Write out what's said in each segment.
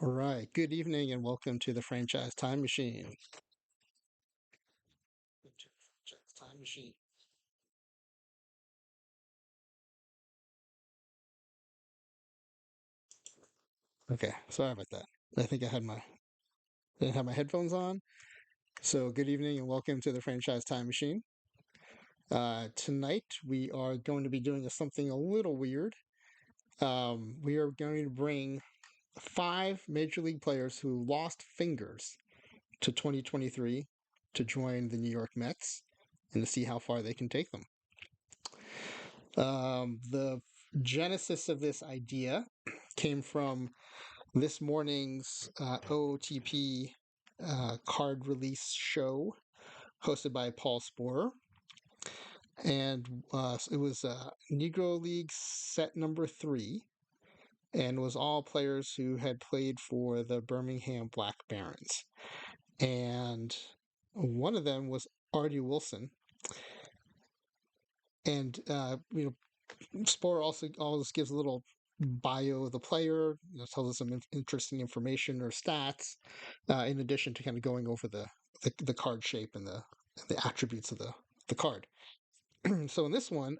All right. Good evening and welcome to the Franchise Time Machine. Welcome to the Franchise Time Machine. Okay, sorry about that. I think didn't have my headphones on. So good evening and welcome to the Franchise Time Machine. Tonight we are going to be doing something a little weird. We are going to bring five Major League players who lost fingers to 2023 to join the New York Mets and to see how far they can take them. The genesis of this idea came from this morning's OOTP card release show hosted by Paul Sporer. And it was Negro League set number 3 and was all players who had played for the Birmingham Black Barons. And one of them was Artie Wilson. And, Sporer also always gives a little bio of the player, tells us some interesting information or stats, in addition to kind of going over the card shape and the attributes of the card. So in this one,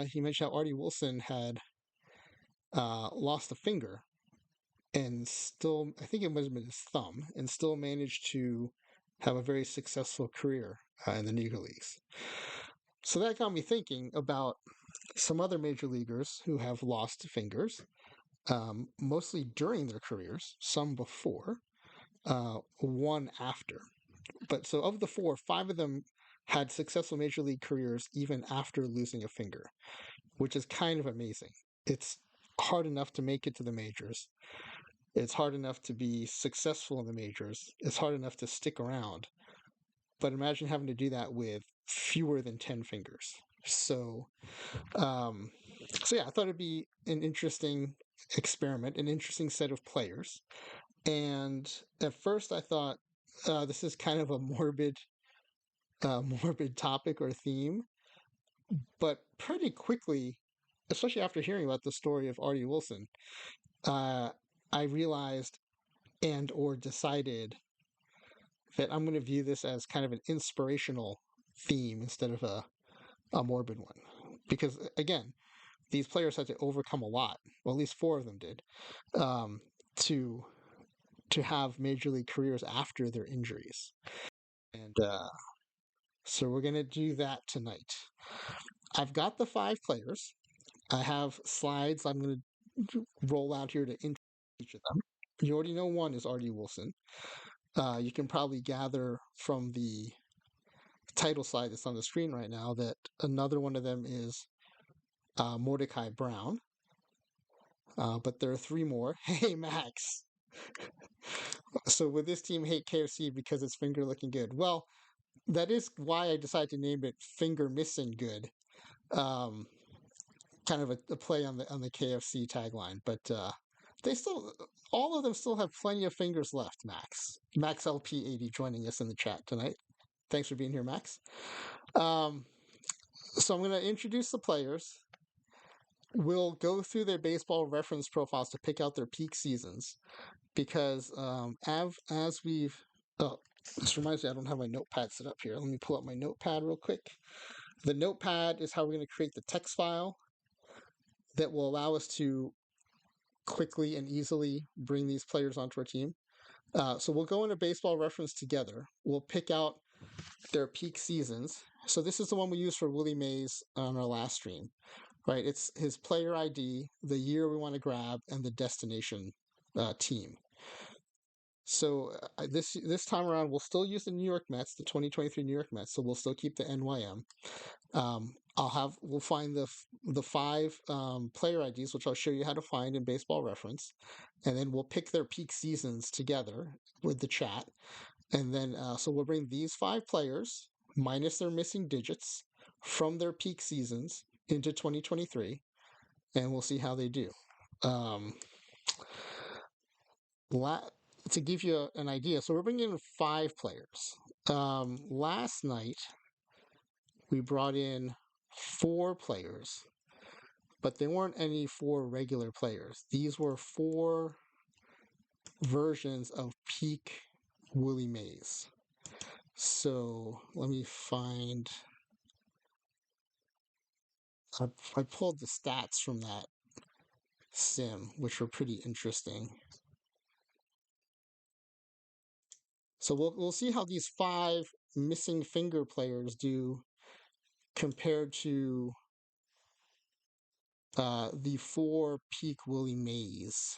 he mentioned how Artie Wilson had lost a finger and still, I think it must have been his thumb, and still managed to have a very successful career in the Negro Leagues. So that got me thinking about some other major leaguers who have lost fingers, mostly during their careers, some before, one after. But so of the four, five of them had successful major league careers even after losing a finger, which is kind of amazing. It's hard enough to make it to the majors. It's hard enough to be successful in the majors. It's hard enough to stick around. But imagine having to do that with fewer than 10 fingers. Um, so yeah, I thought it'd be an interesting experiment, an interesting set of players. And at first I thought this is kind of a morbid topic or theme, but pretty quickly, especially after hearing about the story of Artie Wilson, uh, I realized and or decided that I'm going to view this as kind of an inspirational theme instead of a morbid one. Because again, these players had to overcome a lot. Well, at least four of them did, um, to to have major league careers after their injuries. And so we're gonna do that tonight. I've got the five players. I have slides I'm gonna roll out here to introduce each of them. You already know one is Artie Wilson. You can probably gather from the title slide that's on the screen right now that another one of them is Mordecai Brown. But there are three more. Hey, Max. So would this team hate KFC because it's finger looking good? Well, that is why I decided to name it Finger-Missin good. Um, Kind of a play on the KFC tagline, but they still, all of them still have plenty of fingers left. Max LP80 joining us in the chat tonight. Thanks for being here, Max. So I'm going to introduce the players. We'll go through their baseball reference profiles to pick out their peak seasons, because as we've this reminds me, I don't have my notepad set up here. Let me pull up my notepad real quick. The notepad is how we're going to create the text file that will allow us to quickly and easily bring these players onto our team. So we'll go into baseball reference together. We'll pick out their peak seasons. So this is the one we used for Willie Mays on our last stream, right? It's his player ID, the year we want to grab, and the destination team. So this time around, we'll still use the New York Mets, the 2023 New York Mets. So we'll still keep the NYM. We'll find the five player IDs, which I'll show you how to find in Baseball Reference, and then we'll pick their peak seasons together with the chat, and then so we'll bring these five players minus their missing digits from their peak seasons into 2023, and we'll see how they do. Um, to give you an idea, so we're bringing in five players. Last night we brought in four players, but they weren't any four regular players. These were four versions of peak Willie Mays. So let me find. I pulled the stats from that sim, which were pretty interesting. So we'll see how these five missing finger players do compared to the four peak Willie Mays.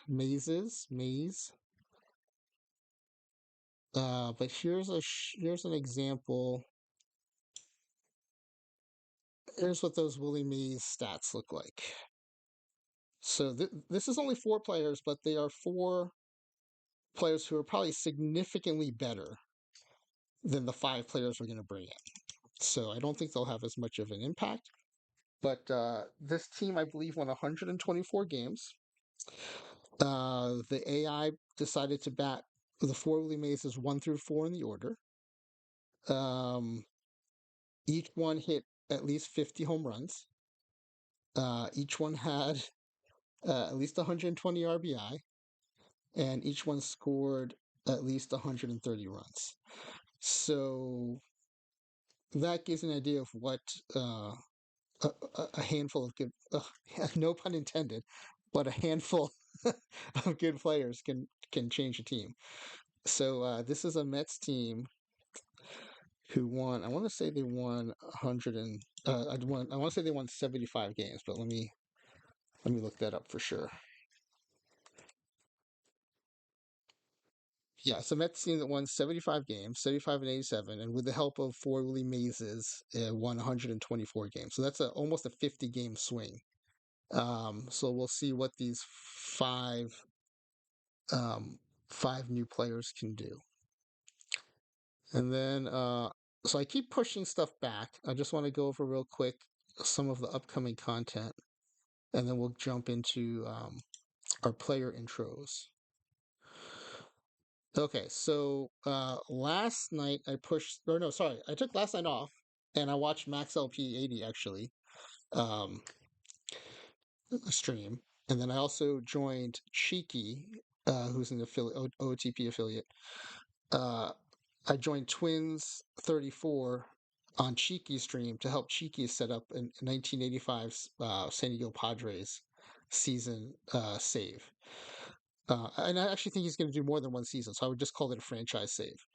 But here's an example. Here's what those Willie Mays stats look like. So this is only four players, but they are four players who are probably significantly better than the five players we're going to bring in. So I don't think they'll have as much of an impact. But this team, I believe, won 124 games. The AI decided to bat the four Willie Mays 1 through 4 in the order. Um, each one hit at least 50 home runs. Each one had at least 120 RBI, and each one scored at least 130 runs. So that gives an idea of what a handful of good, no pun intended, but a handful of good players can change a team. So this is a Mets team who won. I want to say they won 100 and I want to say they won 75 games, but let me look that up for sure. Yeah, it's a Mets team that won 75 games, 75 and 87, and with the help of four Willie Mazes, won 124 games. So that's almost a 50 game swing. So we'll see what these um, five new players can do. And then, so I keep pushing stuff back. I just want to go over real quick some of the upcoming content, and then we'll jump into our player intros. Okay, so last night I pushed, or no, sorry, I took last night off and I watched Max LP 80 actually um, stream, and then I also joined Cheeky, who's an affiliate, OTP affiliate. Uh, I joined Twins 34 on Cheeky stream to help Cheeky set up a 1985 San Diego Padres season save. And I actually think he's going to do more than one season, so I would just call it a franchise save.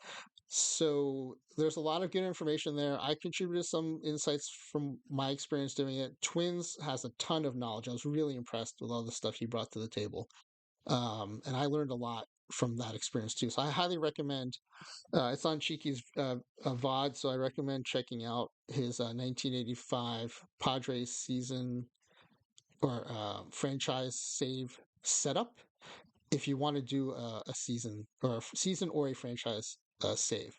So there's a lot of good information there. I contributed some insights from my experience doing it. Twins has a ton of knowledge. I was really impressed with all the stuff he brought to the table. And I learned a lot from that experience too. So I highly recommend. It's on Cheeky's VOD, so I recommend checking out his 1985 Padres season or franchise save setup if you want to do a season or a franchise save.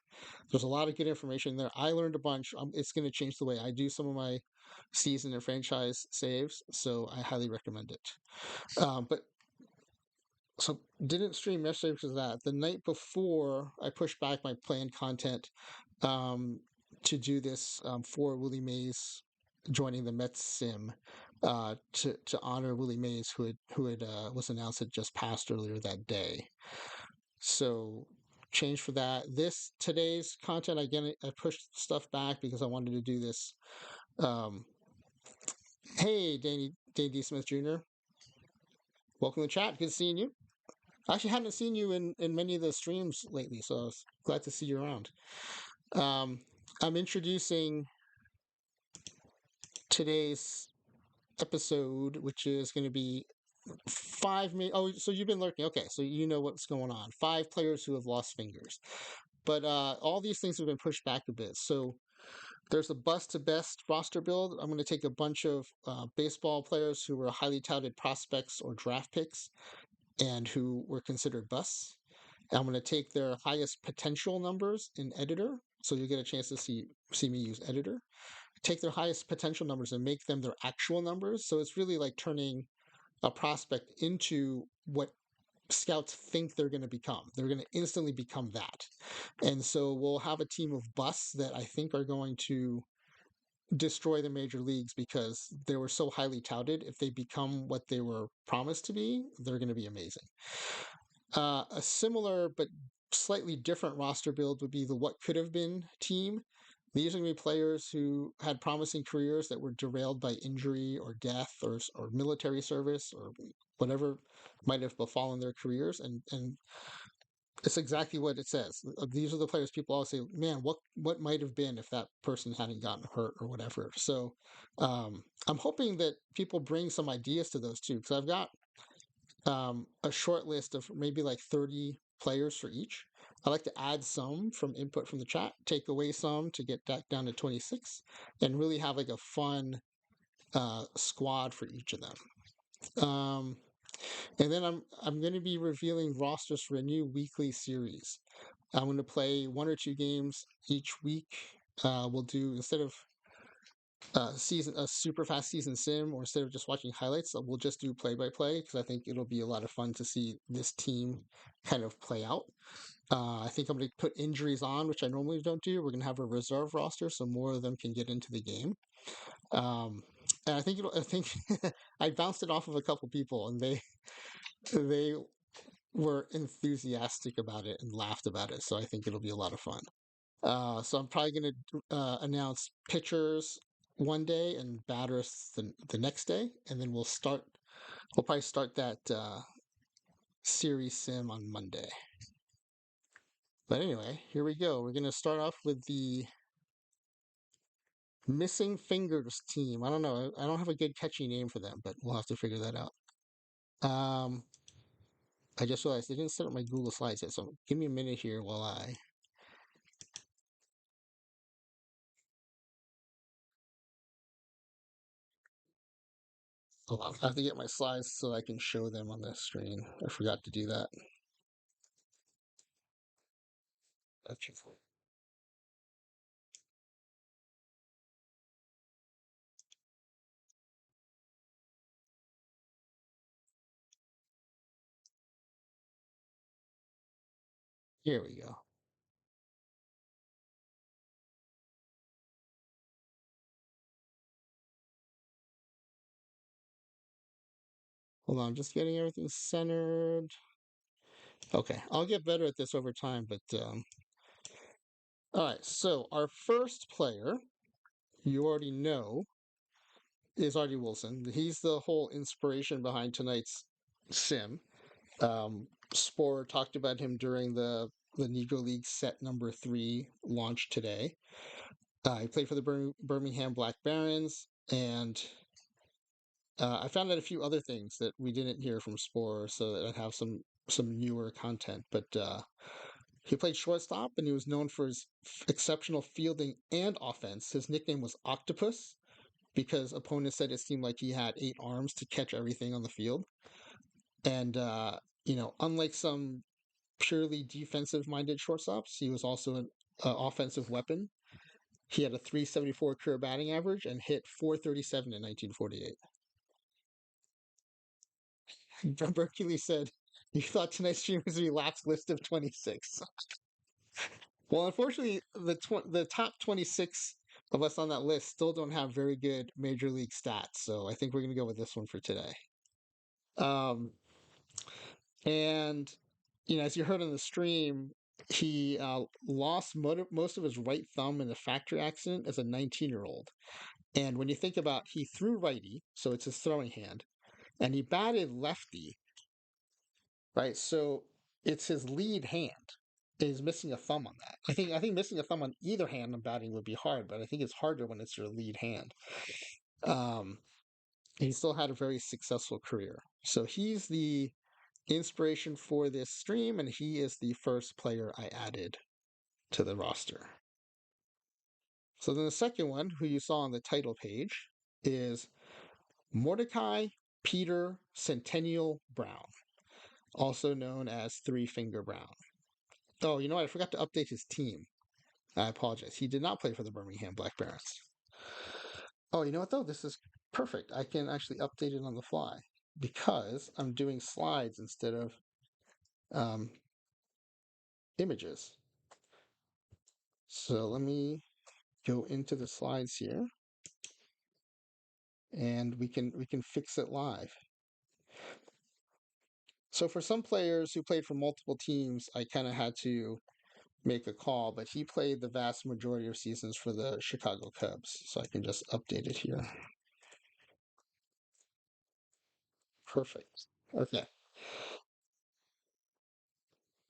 There's a lot of good information there. I learned a bunch. It's going to change the way I do some of my season and franchise saves, so I highly recommend it. But so didn't stream yesterday because of that. The night before, I pushed back my planned content um, to do this for Willie Mays joining the Mets sim to honor Willie Mays, who had was announced had just passed earlier that day. So change for that. Today's content again, I pushed stuff back because I wanted to do this. Um, hey, Danny D. Smith Jr. Welcome to the chat. Good seeing you. I actually hadn't seen you in many of the streams lately, so I was glad to see you around. I'm introducing today's episode, which is going to be oh, so you've been lurking. Okay, so you know what's going on. 5 players who have lost fingers. But all these things have been pushed back a bit. So there's a bust to best roster build. I'm going to take a bunch of baseball players who were highly touted prospects or draft picks and who were considered busts. I'm going to take their highest potential numbers in editor. So you'll get a chance to see me use editor. Take their highest potential numbers and make them their actual numbers. So it's really like turning a prospect into what scouts think they're going to become. They're going to instantly become that. And so we'll have a team of busts that I think are going to destroy the major leagues because they were so highly touted. If they become what they were promised to be, they're going to be amazing. A similar but slightly different roster build would be the what could have been team. These are going to be players who had promising careers that were derailed by injury or death or military service or whatever might have befallen their careers. And it's exactly what it says. These are the players people always say, man, what might have been if that person hadn't gotten hurt or whatever. So I'm hoping that people bring some ideas to those too, because I've got a short list of maybe like 30 players for each. I like to add some from input from the chat, take away some to get that down to 26, and really have like a fun squad for each of them. And then I'm going to be revealing rosters for a new weekly series. I'm going to play one or two games each week. We'll do instead of season a super fast season sim, or instead of just watching highlights, we'll just do play by play because I think it'll be a lot of fun to see this team kind of play out. I think I'm going to put injuries on, which I normally don't do. We're going to have a reserve roster, so more of them can get into the game. Um, and I think I bounced it off of a couple people, and they were enthusiastic about it and laughed about it. So I think it'll be a lot of fun. So I'm probably going to announce pitchers one day and batters the next day, and then We'll probably start that series sim on Monday. But anyway, here we go. We're going to start off with the Missing Fingers team. I don't know. I don't have a good catchy name for them, but we'll have to figure that out. I just realized they didn't set up my Google Slides yet, so give me a minute here while I hold on. I have to get my slides so I can show them on the screen. I forgot to do that. That's Here we go. Hold on, just getting everything centered. Okay, I'll get better at this over time, but all right. So our first player, you already know, is Artie Wilson. He's the whole inspiration behind tonight's sim. Sporer talked about him during the Negro League set number 3 launch today. He played for the Birmingham Black Barons, and I found out a few other things that we didn't hear from Sporer, so that I have some newer content. But he played shortstop, and he was known for his exceptional fielding and offense. His nickname was Octopus because opponents said it seemed like he had 8 arms to catch everything on the field. And unlike some purely defensive-minded shortstops, he was also an offensive weapon. He had a 374 career batting average and hit 437 in 1948. Berkeley said, "You thought tonight's stream was a relaxed list of 26." Well, unfortunately, the top 26 of us on that list still don't have very good major league stats, so I think we're going to go with this one for today. Um, and as you heard on the stream, he lost most of his right thumb in a factory accident as a 19-year-old. And when you think about, he threw righty, so it's his throwing hand, and he batted lefty, right? So it's his lead hand. Is missing a thumb on that. I think missing a thumb on either hand on batting would be hard, but I think it's harder when it's your lead hand. Um, he still had a very successful career. So he's the inspiration for this stream, and he is the first player I added to the roster. So then the second one, who you saw on the title page, is Mordecai Peter Centennial Brown, also known as Three Finger Brown. Oh, you know what? I forgot to update his team. I apologize. He did not play for the Birmingham Black Barons. Oh, you know what though? This is perfect. I can actually update it on the fly because I'm doing slides instead of um, images. So let me go into the slides here, and we can fix it live. So for some players who played for multiple teams, I kind of had to make a call, but he played the vast majority of seasons for the Chicago Cubs. So I can just update it here. Perfect. Okay.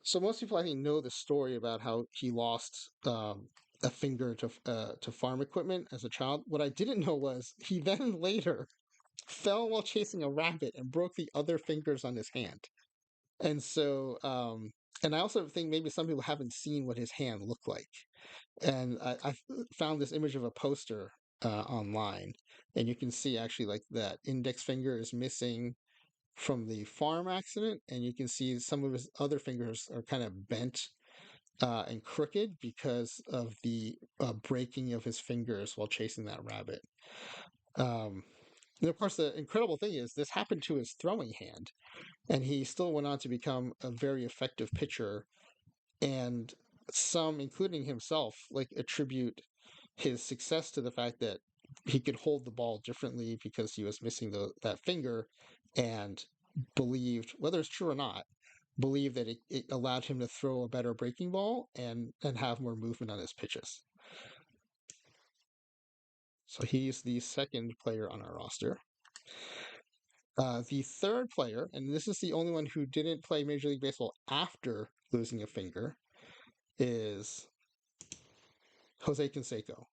So most people, I think, know the story about how he lost a finger to farm equipment as a child. What I didn't know was he then later fell while chasing a rabbit and broke the other fingers on his hand. And so, and I also think maybe some people haven't seen what his hand looked like. And I found this image of a poster online, and you can see actually like that index finger is missing from the farm accident, and you can see some of his other fingers are kind of bent and crooked because of the breaking of his fingers while chasing that rabbit. Um, and of course, the incredible thing is this happened to his throwing hand, and he still went on to become a very effective pitcher. And some, including himself, like attribute his success to the fact that he could hold the ball differently because he was missing that finger, and believed, whether it's true or not, believed that it allowed him to throw a better breaking ball and have more movement on his pitches. So he's the second player on our roster. The third player, and this is the only one who didn't play Major League Baseball after losing a finger, is Jose Canseco.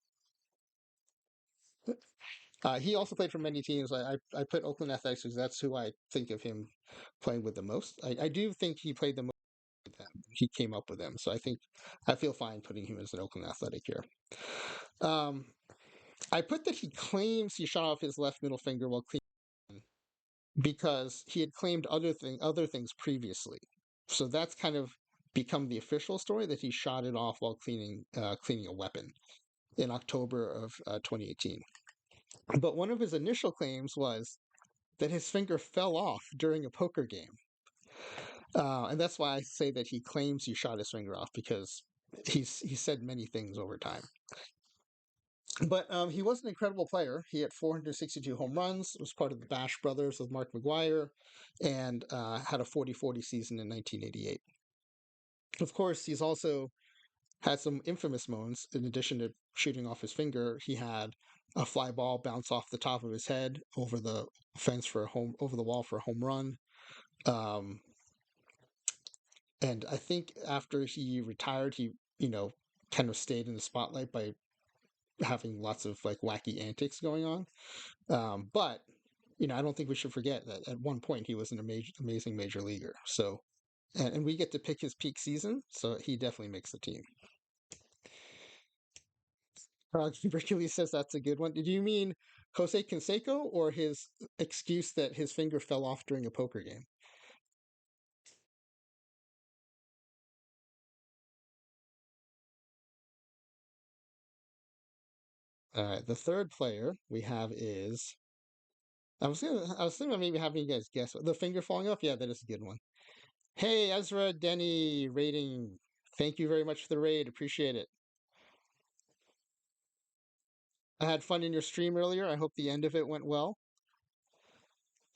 He also played for many teams. I put Oakland Athletics because that's who I think of him playing with the most. I do think he played the most with them. He came up with them. So I feel fine putting him as an Oakland Athletic here. Um, I put that he claims he shot off his left middle finger while cleaning because he had claimed other things previously. So that's kind of become the official story that he shot it off while cleaning a weapon in October of 2018. But one of his initial claims was that his finger fell off during a poker game. And that's why I say that he claims he shot his finger off, because he said many things over time. But he was an incredible player. He had 462 home runs, was part of the Bash Brothers with Mark McGwire, and had a 40-40 season in 1988. Of course, he's also had some infamous moments. In addition to shooting off his finger, he had a fly ball bounce off the top of his head over the fence for a home, over the wall for a home run. Um, and I think after he retired, he, kind of stayed in the spotlight by having lots of like wacky antics going on. But I don't think we should forget that at one point he was an amazing major leaguer. So, and we get to pick his peak season, so he definitely makes the team. Hercules says that's a good one. Did you mean Jose Canseco or his excuse that his finger fell off during a poker game? All right, the third player we have is I was thinking about maybe having you guys guess the finger falling off. Yeah, that is a good one. Hey, Ezra Denny rating. Thank you very much for the raid. Appreciate it. I had fun in your stream earlier. I hope the end of it went well.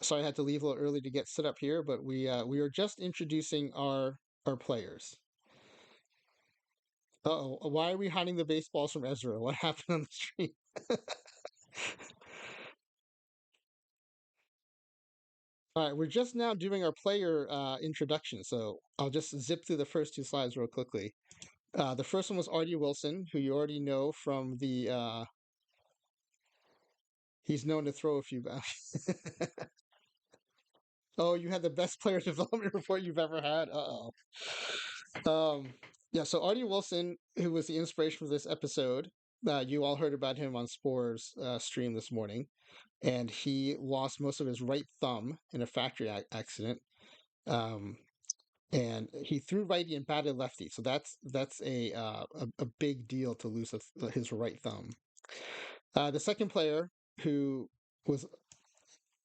Sorry I had to leave a little early to get set up here, but we are just introducing our players. Uh-oh, why are we hiding the baseballs from Ezra? What happened on the stream? All right, we're just now doing our player introduction, so I'll just zip through the first two slides real quickly. The first one was Artie Wilson, who you already know from the. He's known to throw a few. Oh, you had the best player development report you've ever had. Uh oh. Yeah. So Artie Wilson, who was the inspiration for this episode, you all heard about him on Sporer's stream this morning, and he lost most of his right thumb in a factory accident. Um, and he threw righty and batted lefty, so that's a big deal to lose his right thumb. The second player who was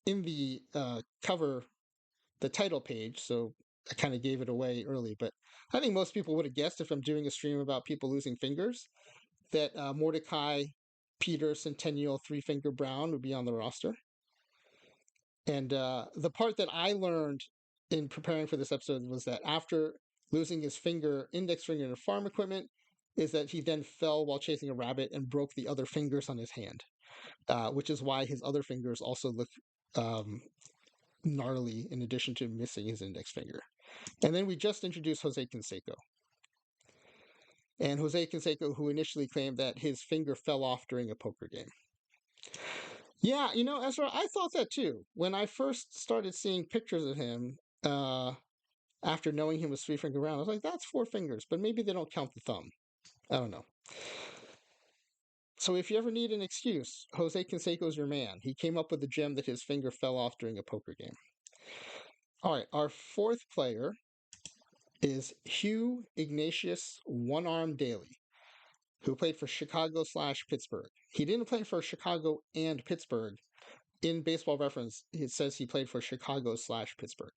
in the cover, the title page, so I kind of gave it away early, but I think most people would have guessed if I'm doing a stream about people losing fingers that Mordecai Peter Centennial Three Finger Brown would be on the roster. And the part that I learned in preparing for this episode was that after losing his index finger to farm equipment, is that he then fell while chasing a rabbit and broke the other fingers on his hand, which is why his other fingers also look um, gnarly in addition to missing his index finger. And then we just introduced Jose Canseco. And Jose Canseco, who initially claimed that his finger fell off during a poker game. Yeah, Ezra, I thought that too. When I first started seeing pictures of him, after knowing him was three finger round, I was like, that's four fingers, but maybe they don't count the thumb. I don't know. So if you ever need an excuse, Jose Canseco's your man. He came up with the gem that his finger fell off during a poker game. All right, our fourth player is Hugh Ignatius One Arm Daly, who played for Chicago/Pittsburgh. He didn't play for Chicago and Pittsburgh. In Baseball Reference, it says he played for Chicago/Pittsburgh.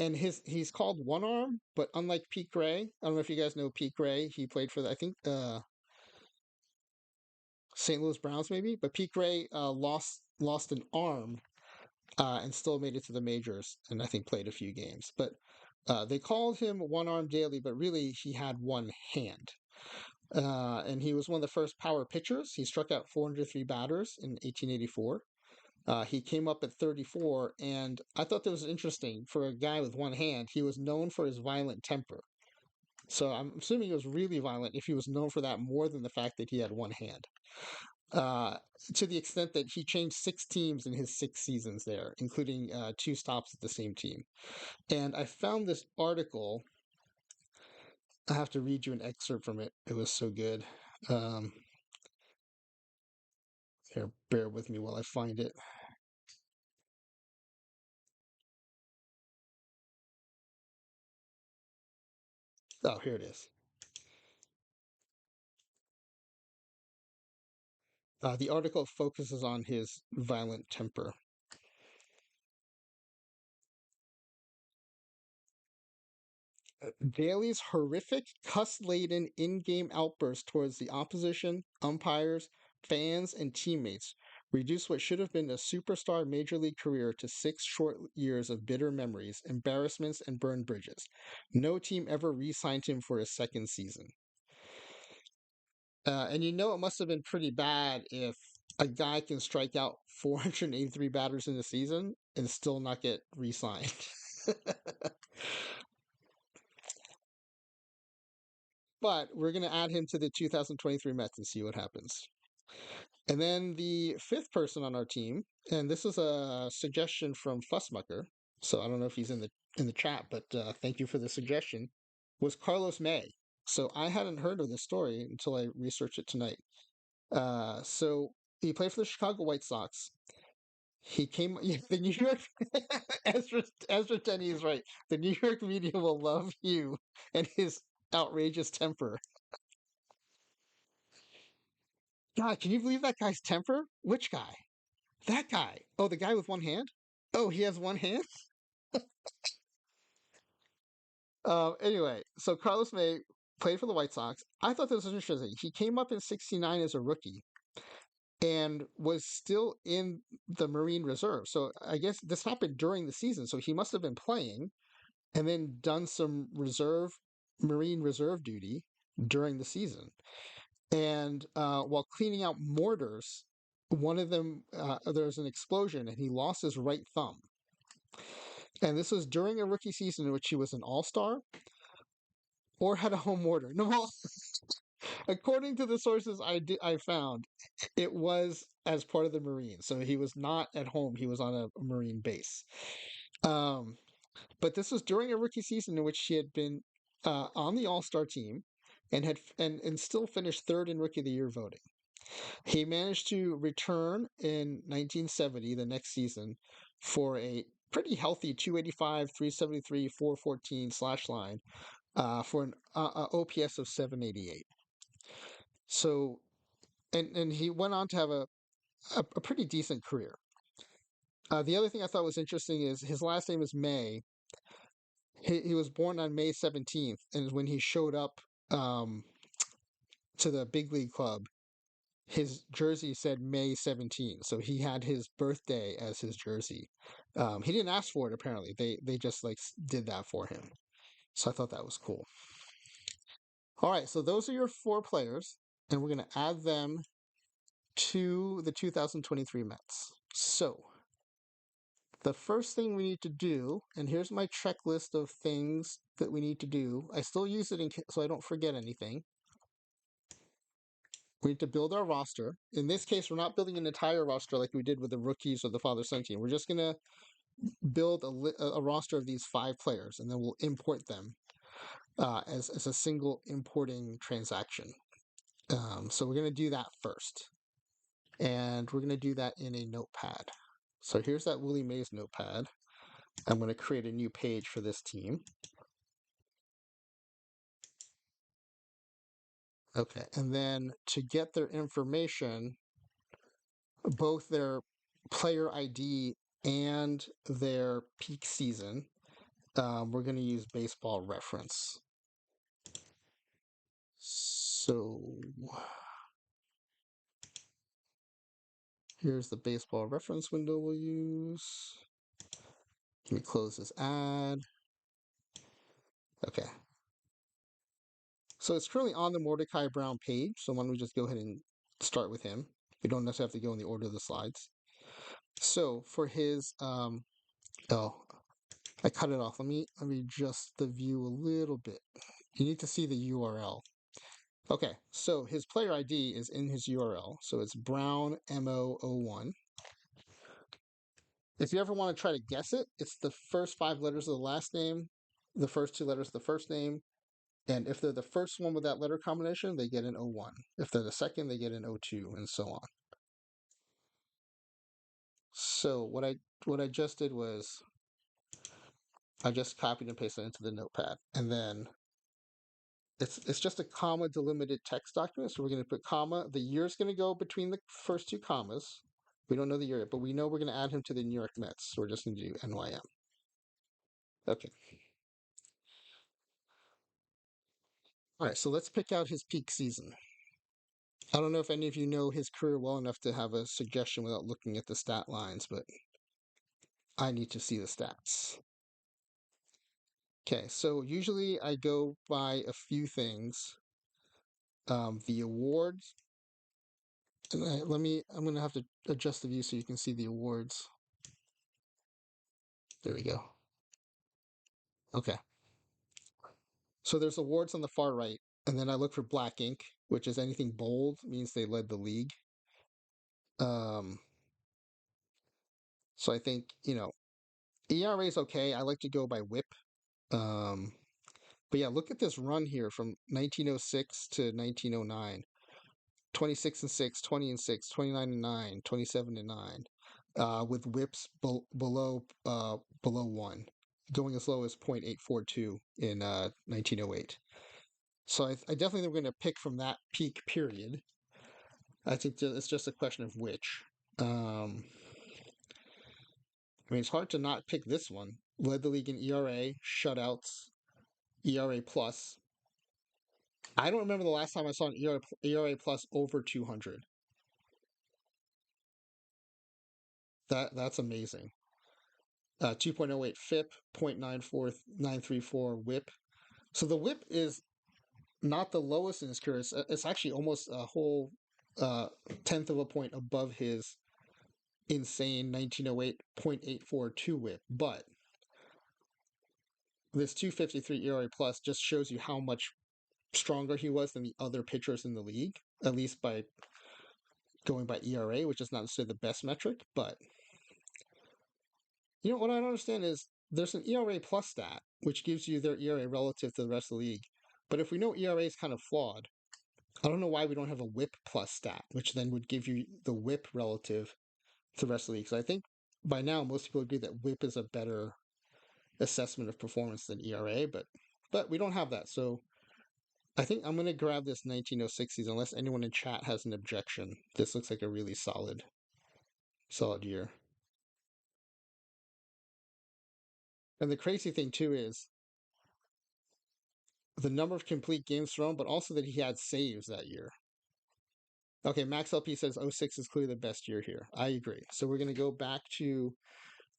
And he's called One Arm, but unlike Pete Gray, I don't know if you guys know Pete Gray. He played for, I think, St. Louis Browns, maybe. But Pete Gray lost an arm and still made it to the majors, and I think played a few games. But they called him One Arm Daly, but really he had one hand. And he was one of the first power pitchers. He struck out 403 batters in 1884. He came up at 34, and I thought that was interesting for a guy with one hand. He was known for his violent temper. So I'm assuming he was really violent if he was known for that more than the fact that he had one hand. Uh, to the extent that he changed six teams in his 6 seasons there, including 2 stops at the same team. And I found this article. I have to read you an excerpt from it. It was so good. Um, Here, bear with me while I find it. Oh, here it is. The article focuses on his violent temper. Daly's horrific, cuss-laden in-game outbursts towards the opposition, umpires, fans, and teammates reduced what should have been a superstar major league career to 6 short years of bitter memories, embarrassments, and burned bridges. No team ever re-signed him for a second season. And it must have been pretty bad if a guy can strike out 483 batters in a season and still not get re-signed. But we're going to add him to the 2023 Mets and see what happens. And then the fifth person on our team, and this is a suggestion from Fussmucker, so I don't know if he's in the chat, but thank you for the suggestion, was Carlos May. So I hadn't heard of this story until I researched it tonight. So he played for the Chicago White Sox. He came. Yeah, the New York Ezra Tenney is right. The New York media will love Hugh and his outrageous temper. God, can you believe that guy's temper? Which guy? That guy. Oh, the guy with one hand? Oh, he has one hand? Anyway, so Carlos May played for the White Sox. I thought this was interesting. He came up in 69 as a rookie and was still in the Marine Reserve. So I guess this happened during the season. So he must have been playing and then done some Marine Reserve duty during the season. And while cleaning out mortars, one of them, there was an explosion and he lost his right thumb. And this was during a rookie season in which he was an all-star or had a home mortar. No, according to the sources I found, it was as part of the Marines. So he was not at home. He was on a Marine base. Um, but this was during a rookie season in which he had been on the all-star team and and still finished third in Rookie of the Year voting. He managed to return in 1970, the next season, for a pretty healthy 285, 373, 414 slash line for an OPS of 788. So, and he went on to have a pretty decent career. The other thing I thought was interesting is his last name is May. He was born on May 17th, and when he showed up to the big league club, his jersey said May 17th, so he had his birthday as his jersey. He didn't ask for it apparently. They just like did that for him. So I thought that was cool. All right, so those are your four players, and we're going to add them to the 2023 Mets. So the first thing we need to do, and here's my checklist of things that we need to do. I still use it so I don't forget anything. We need to build our roster. In this case, we're not building an entire roster like we did with the rookies or the father-son team. We're just going to build a roster of these 5 players, and then we'll import them as a single importing transaction. So we're going to do that first. And we're going to do that in a notepad. So here's that Willie Mays notepad. I'm going to create a new page for this team. Okay, and then to get their information, both their player ID and their peak season, we're going to use baseball reference. So here's the baseball reference window we'll use. Let me close this ad. Okay. So it's currently on the Mordecai Brown page, so why don't we just go ahead and start with him. We don't necessarily have to go in the order of the slides. So for his, oh, I cut it off. Let me adjust the view a little bit. You need to see the URL. Okay, so his player ID is in his URL. So it's Brown MO01. If you ever want to try to guess it, it's the first 5 letters of the last name, the first 2 letters of the first name, and if they're the first one with that letter combination, they get an O1. If they're the second, they get an O2, and so on. So what I just did was I just copied and pasted it into the notepad, and then it's just a comma delimited text document. So we're going to put comma. The year is going to go between the first 2 commas. We don't know the year, but we know we're going to add him to the New York Mets. So we're just going to do NYM. Okay. All right. So let's pick out his peak season. I don't know if any of you know his career well enough to have a suggestion without looking at the stat lines, but I need to see the stats. Okay, so usually I go by a few things. The awards. And I'm going to have to adjust the view so you can see the awards. There we go. Okay. So there's awards on the far right, and then I look for black ink, which is anything bold, means they led the league. So I think, ERA is okay. I like to go by whip. But yeah, look at this run here from 1906 to 1909. 26 and 6, 20 and 6, 29 and 9, 27 and 9, with whips below 1, going as low as 0.842 in 1908. So I definitely think we're going to pick from that peak period. I think it's just a question of which. It's hard to not pick this one. Led the league in ERA, shutouts, ERA plus. I don't remember the last time I saw an ERA plus over 200. That's amazing. 2.08 FIP, 0.94934 WHIP. So the WHIP is not the lowest in his career. It's actually almost a whole tenth of a point above his insane 1908 0.842 WHIP. But this 253 ERA plus just shows you how much stronger he was than the other pitchers in the league, at least by going by ERA, which is not necessarily the best metric. But what I don't understand is there's an ERA plus stat, which gives you their ERA relative to the rest of the league. But if we know ERA is kind of flawed, I don't know why we don't have a whip plus stat, which then would give you the whip relative to the rest of the league. Because I think by now most people agree that whip is a better assessment of performance than ERA, but we don't have that. So I think I'm going to grab this 1906 season, unless anyone in chat has an objection. This looks like a really solid year. And the crazy thing too is the number of complete games thrown, but also that he had saves that year. Okay, Max LP says '06 is clearly the best year here. I agree. So we're going to go back to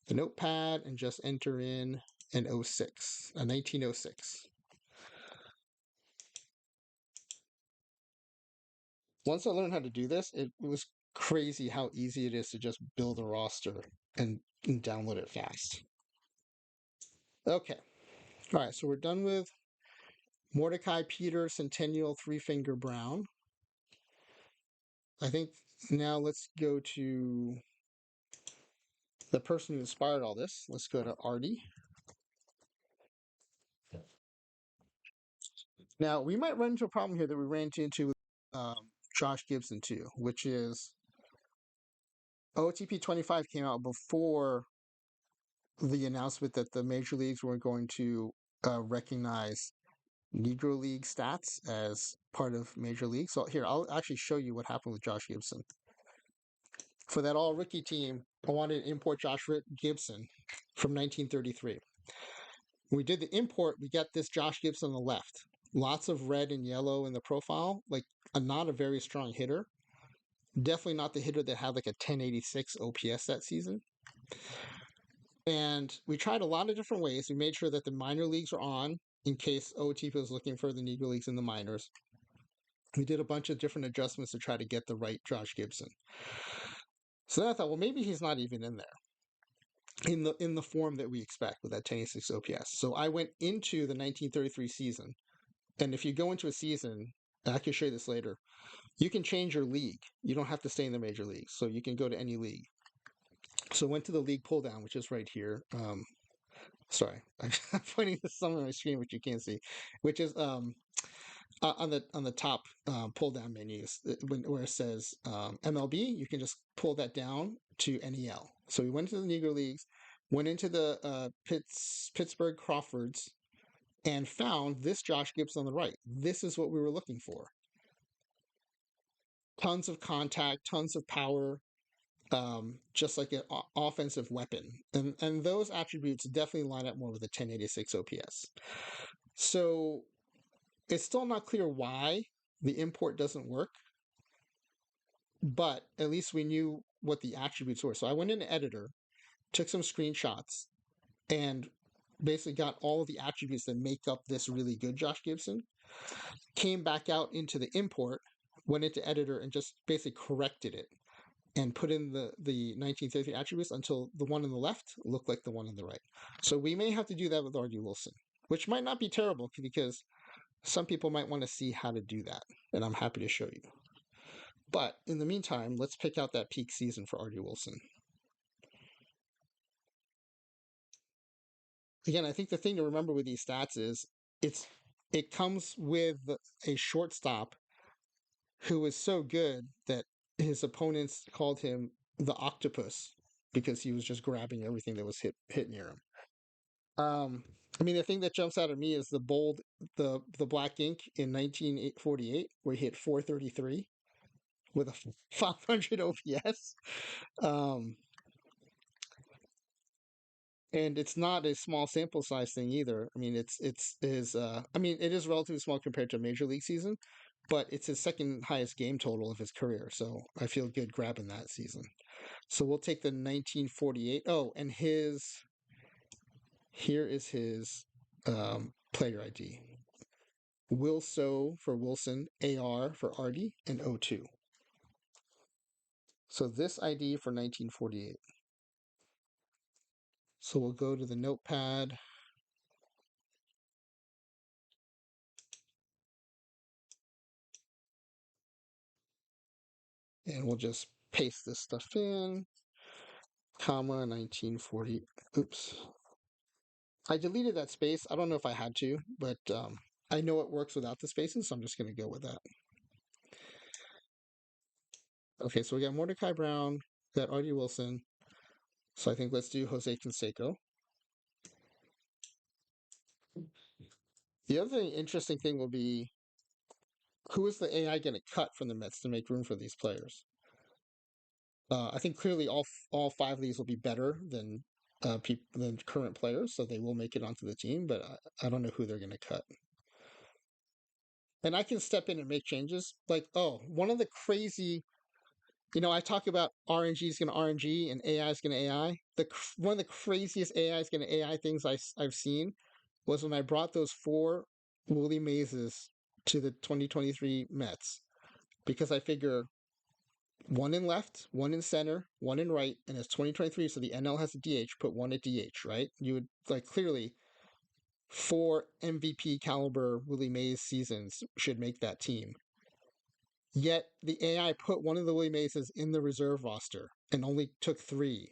the notepad and just enter in an '06, a 1906. Once I learned how to do this, it was crazy how easy it is to just build a roster and download it fast. Okay. All right, so we're done with Mordecai Peter Centennial Three Finger Brown. I think now let's go to the person who inspired all this. Let's go to Artie. Now, we might run into a problem here that we ran into with Josh Gibson too, which is OTP 25 came out before the announcement that the major leagues were going to recognize Negro League stats as part of Major League. So here, I'll actually show you what happened with Josh Gibson. For that all rookie team, I wanted to import Gibson from 1933. When we did the import, we got this Josh Gibson on the left. Lots of red and yellow in the profile, like not a very strong hitter. Definitely not the hitter that had like a 1086 OPS that season. And we tried a lot of different ways. We made sure that the minor leagues are on in case OTP was looking for the Negro Leagues in the minors. We did a bunch of different adjustments to try to get the right Josh Gibson. So then I thought, well, maybe he's not even in there in the form that we expect with that 1086 OPS. So I went into the 1933 season, and if you go into a season, and I can show you this later, you can change your league. You don't have to stay in the major leagues, so you can go to any league. So I went to the league pull down, which is right here. Sorry, I'm pointing to some on my screen which you can't see, which is on the top pull down menus where it says MLB. You can just pull that down to NEL. So we went to the Negro Leagues, went into the Pittsburgh Crawfords, and found this Josh Gibson on the right. This is what we were looking for. Tons of contact, tons of power, just like an offensive weapon. And those attributes definitely line up more with a 1086 OPS. So it's still not clear why the import doesn't work, but at least we knew what the attributes were. So I went into editor, took some screenshots, and basically got all of the attributes that make up this really good Josh Gibson, came back out into the import, went into editor and just basically corrected it and put in the 1933 attributes until the one on the left looked like the one on the right. So we may have to do that with Artie Wilson, which might not be terrible because some people might want to see how to do that, and I'm happy to show you. But in the meantime, let's pick out that peak season for Artie Wilson. Again, I think the thing to remember with these stats is it comes with a shortstop who was so good that his opponents called him the octopus because he was just grabbing everything that was hit near him. I mean, the thing that jumps out at me is the black ink in 1948, where he hit 433 with a 500 OPS. Um, and it's not a small sample size thing either. I mean, it is relatively small compared to a major league season, but it's his second highest game total of his career. So I feel good grabbing that season. So we'll take the 1948. Oh, and here is his player ID. Wilso for Wilson, AR for Artie, and O2. So this ID for 1948. So we'll go to the notepad. And we'll just paste this stuff in, comma, 1940. Oops. I deleted that space. I don't know if I had to, but I know it works without the spaces, so I'm just going to go with that. Okay, so we got Mordecai Brown, we got Artie Wilson. So I think let's do Jose Canseco. The other interesting thing will be, who is the AI going to cut from the Mets to make room for these players? I think clearly all five of these will be better than than current players, so they will make it onto the team. But I don't know who they're going to cut. and I can step in and make changes. Like, oh, one of the crazy, I talk about RNG is going to RNG and AI is going to AI. One of the craziest AI is going to AI things I've seen was when I brought those four Willie Mazes to the 2023 Mets because I figure one in left, one in center, one in right, and it's 2023, so the NL has a DH. Put one at DH, right? You would like clearly four MVP caliber Willie Mays seasons should make that team. Yet the AI put one of the Willie Mays in the reserve roster and only took three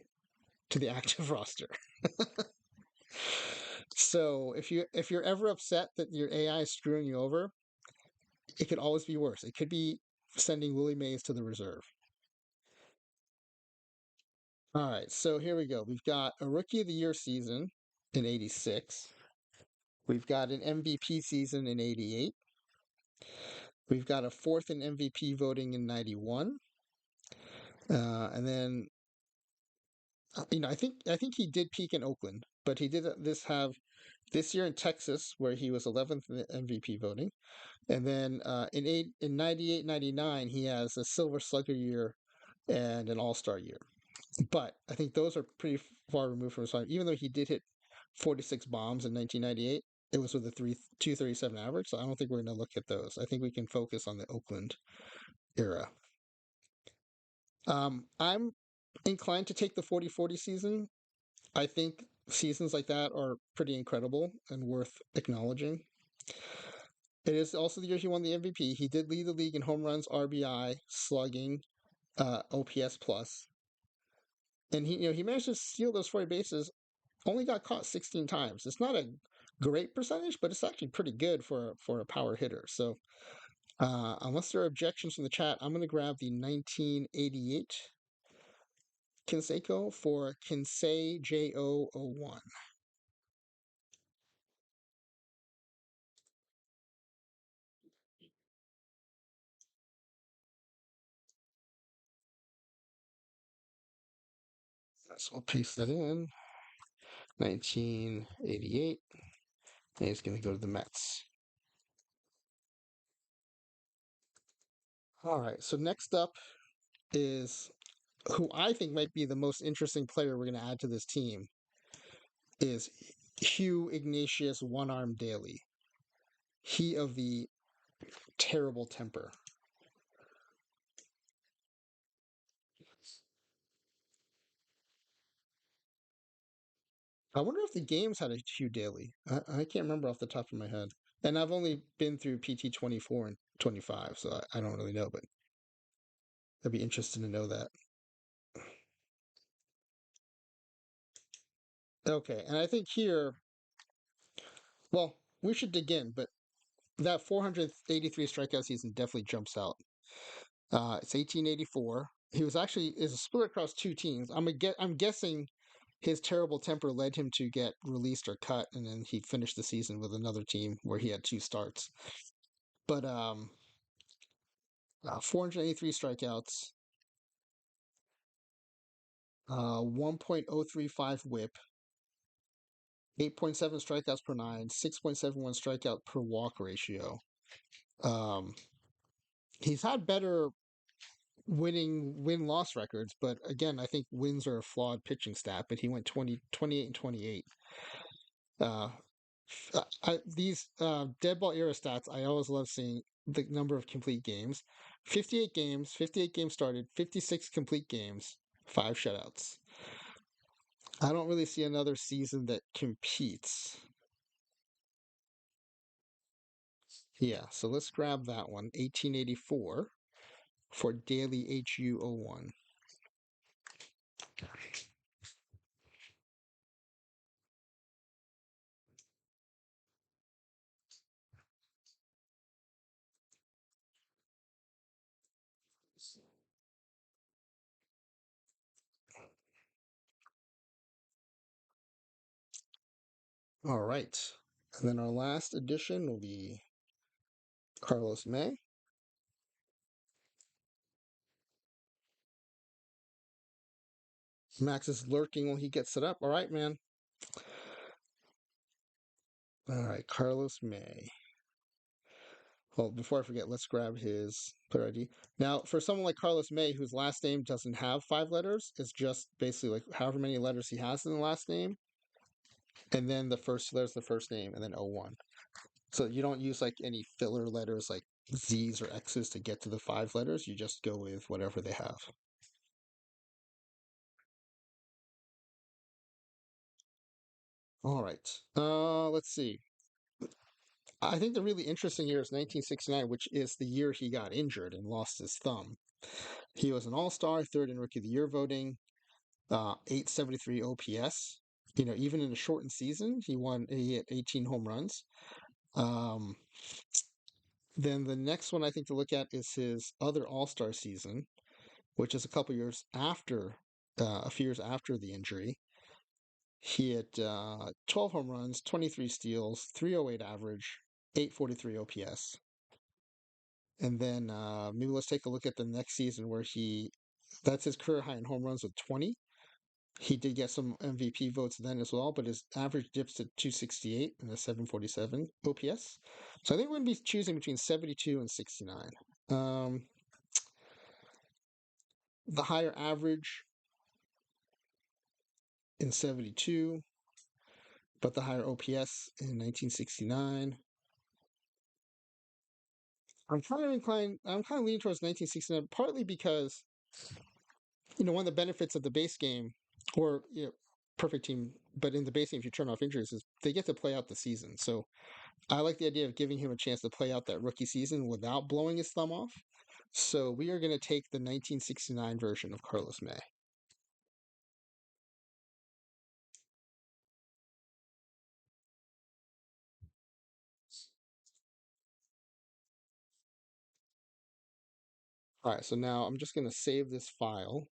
to the active roster. So if you're ever upset that your AI is screwing you over, it could always be worse. It could be sending Willie Mays to the reserve. All right, so here we go. We've got a Rookie of the Year season in '86. We've got an MVP season in '88. We've got a fourth in MVP voting in '91. And then I think he did peak in Oakland, but he did this have this year in Texas where he was 11th in the MVP voting, and then in '98, '99 he has a Silver Slugger year and an All Star year. But I think those are pretty far removed from his time. Even though he did hit 46 bombs in 1998, it was with a 237 average. So I don't think we're going to look at those. I think we can focus on the Oakland era. I'm inclined to take the 40-40 season. I think seasons like that are pretty incredible and worth acknowledging. It is also the year he won the MVP. He did lead the league in home runs, RBI, slugging, OPS plus, and he managed to steal those 40 bases. Only got caught 16 times. It's not a great percentage, but it's actually pretty good for a power hitter. So unless there are objections from the chat, I'm going to grab the 1988 Canseco for Kinsei J001. So we'll paste that in. 1988. And he's going to go to the Mets. All right. So next up is who I think might be the most interesting player we're going to add to this team is Hugh Ignatius One Arm Daly. He of the terrible temper. I wonder if the games had a Hugh Daly. I can't remember off the top of my head. And I've only been through PT 24 and 25, so I don't really know, but I'd be interested to know that. Okay, and I think here, well, we should dig in, but that 483 strikeout season definitely jumps out. It's 1884. He was actually is a split across two teams. I'm guessing his terrible temper led him to get released or cut, and then he finished the season with another team where he had two starts. But 483 strikeouts, 1.035 WHIP, 8.7 strikeouts per nine, 6.71 strikeout per walk ratio. Um, he's had better win-loss records, but again, I think wins are a flawed pitching stat. But he went 28 and 28. Uh, these dead ball era stats, I always love seeing the number of complete games. 58 games, 58 games started, 56 complete games, 5 shutouts. I don't really see another season that competes. Yeah, so let's grab that one. 1884 for Daily HU01. All right. And then our last edition will be Carlos May. Max is lurking when he gets it up. All right, man. All right, Carlos May. Well, before I forget, let's grab his player ID. Now, for someone like Carlos May, whose last name doesn't have 5 letters, it's just basically like however many letters he has in the last name, and then the first letter's the first name, and then 01. So you don't use like any filler letters like Z's or X's to get to the 5 letters. You just go with whatever they have. All right. Let's see. I think the really interesting year is 1969, which is the year he got injured and lost his thumb. He was an All-Star, third in Rookie of the Year voting, 873 OPS. Even in a shortened season, he hit 18 home runs. Then the next one I think to look at is his other All-Star season, which is a few years after the injury. He had 12 home runs, 23 steals, 308 average, 843 OPS. And then maybe let's take a look at the next season where that's his career high in home runs with 20. He did get some MVP votes then as well, but his average dips to 268 and a 747 OPS. So I think we're going to be choosing between 72 and 69. The higher average in 72, but the higher OPS in 1969. I'm kind of leaning towards 1969, partly because, one of the benefits of the base game, or perfect team, but in the base game, if you turn off injuries, is they get to play out the season. So I like the idea of giving him a chance to play out that rookie season without blowing his thumb off. So we are going to take the 1969 version of Carlos May. All right, so now I'm just going to save this file.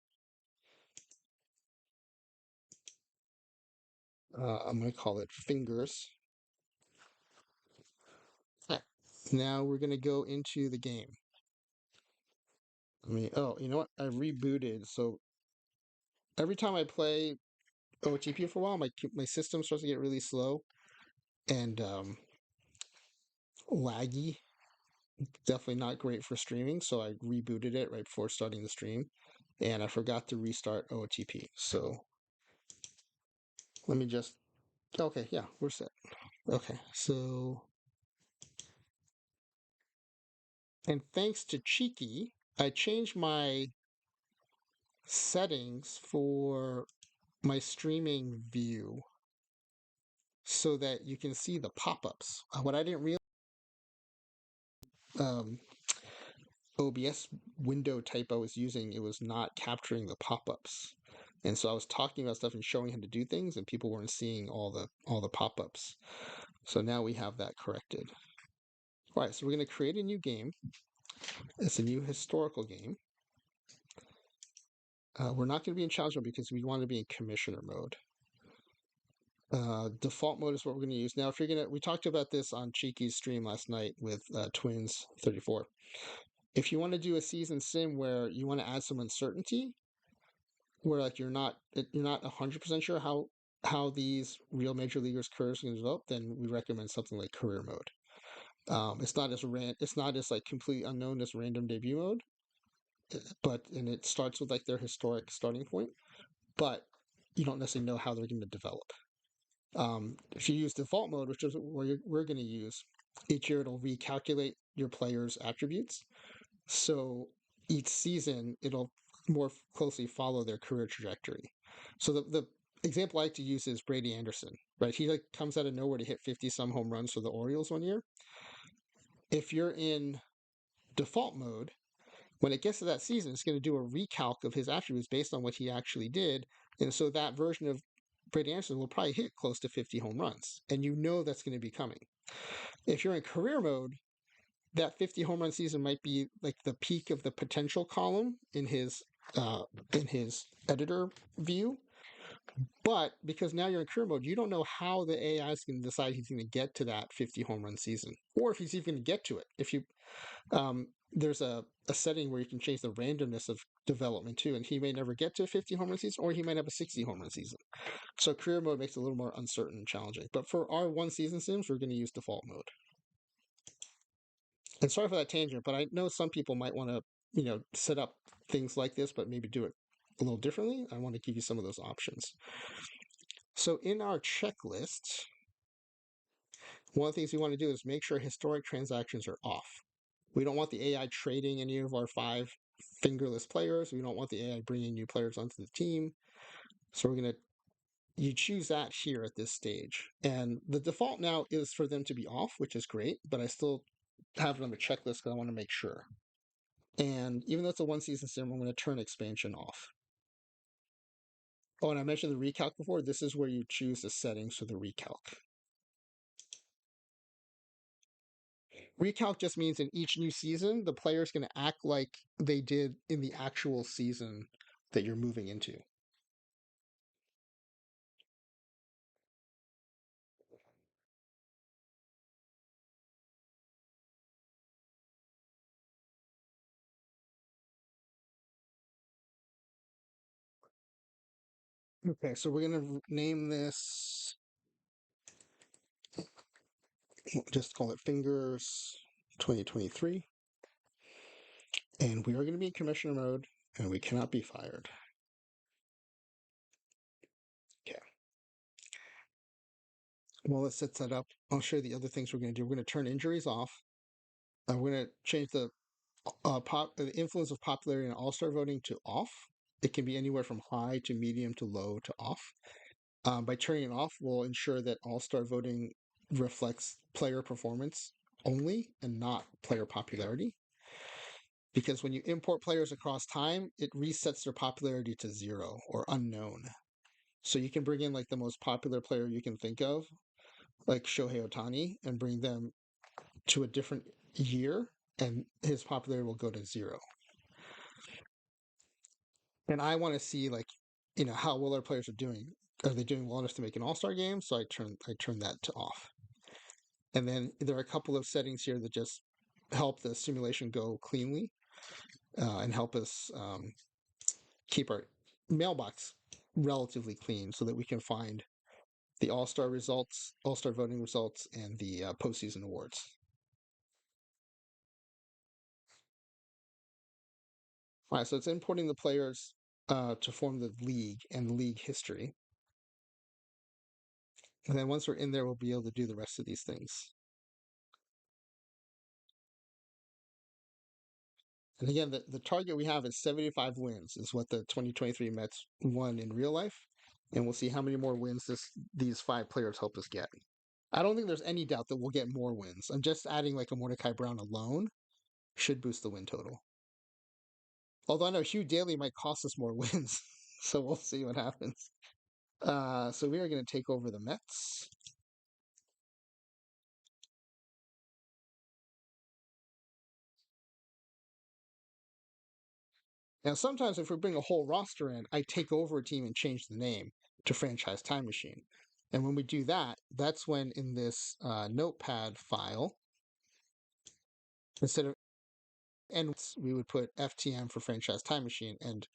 I'm going to call it Fingers. All right. Now we're going to go into the game. You know what? I rebooted. So every time I play OTP for a while, my system starts to get really slow and laggy. Definitely not great for streaming. So I rebooted it right before starting the stream, and I forgot to restart OTP. So let me just. Okay, yeah, we're set. Okay, so and thanks to Cheeky, I changed my settings for my streaming view so that you can see the pop-ups. What I didn't realize, um, OBS window type I was using, it was not capturing the pop-ups. And so I was talking about stuff and showing him to do things, and people weren't seeing all the pop-ups. So now we have that corrected. All right, so we're going to create a new game. It's a new historical game. We're not going to be in challenge mode because we want to be in commissioner mode. Default mode is what we're going to use. Now, we talked about this on Cheeky's stream last night with Twins 34. If you want to do a season sim where you want to add some uncertainty, where like you're not 100% sure how these real major leaguers' careers are going to develop, then we recommend something like career mode. It's not as like completely unknown as random debut mode, and it starts with like their historic starting point, but you don't necessarily know how they're going to develop. If you use default mode, which is what we're going to use, each year it'll recalculate your player's attributes. So each season it'll more closely follow their career trajectory. So the example I like to use is Brady Anderson, right? He like comes out of nowhere to hit 50 some home runs for the Orioles one year. If you're in default mode, when it gets to that season, it's going to do a recalc of his attributes based on what he actually did. And so that version of Brady Anderson will probably hit close to 50 home runs. And you know that's going to be coming. If you're in career mode, that 50 home run season might be like the peak of the potential column in his editor view. But because now you're in career mode, you don't know how the AI is going to decide he's going to get to that 50 home run season, or if he's even going to get to it. If you there's a setting where you can change the randomness of development too, and he may never get to a 50 home run season, or he might have a 60 home run season. So career mode makes it a little more uncertain and challenging. But for our one season sims, we're going to use default mode. And sorry for that tangent, but I know some people might want to, set up things like this, but maybe do it a little differently. I want to give you some of those options. So in our checklist, one of the things we want to do is make sure historic transactions are off. We don't want the AI trading any of our 5 fingerless players. We don't want the AI bringing new players onto the team. So we're going to you choose that here at this stage. And the default now is for them to be off, which is great, but I still have it on the checklist because I want to make sure. And even though it's a 1 season sim, I'm going to turn expansion off. Oh, and I mentioned the recalc before. This is where you choose the settings for the recalc. Recalc just means in each new season, the player is going to act like they did in the actual season that you're moving into. Okay, so we're going to name this, just call it Fingers 2023. And we are going to be in commissioner mode, and we cannot be fired. Okay. Well, let's set that up. I'll show you the other things we're going to do. We're going to turn injuries off. We're going to change the influence of popularity and all-star voting to off. It can be anywhere from high to medium to low to off. By turning it off, we'll ensure that all-star voting reflects player performance only and not player popularity. Because when you import players across time, it resets their popularity to 0 or unknown. So you can bring in like the most popular player you can think of, like Shohei Ohtani, and bring them to a different year, and his popularity will go to 0. And I want to see like, how well our players are doing. Are they doing well enough to make an all-star game? So I turn that to off. And then there are a couple of settings here that just help the simulation go cleanly and help us keep our mailbox relatively clean so that we can find the all-star results, all-star voting results, and the postseason awards. All right, so it's importing the players to form the league and the league history. And then once we're in there, we'll be able to do the rest of these things. And again, the target we have is 75 wins, is what the 2023 Mets won in real life. And we'll see how many more wins these 5 players help us get. I don't think there's any doubt that we'll get more wins. I'm just adding like a Mordecai Brown alone should boost the win total. Although I know Hugh Daly might cost us more wins, so we'll see what happens. So we are going to take over the Mets. Now, sometimes if we bring a whole roster in, I take over a team and change the name to Franchise Time Machine. And when we do that, that's when in this notepad file, instead of N, we would put FTM for Franchise Time Machine. And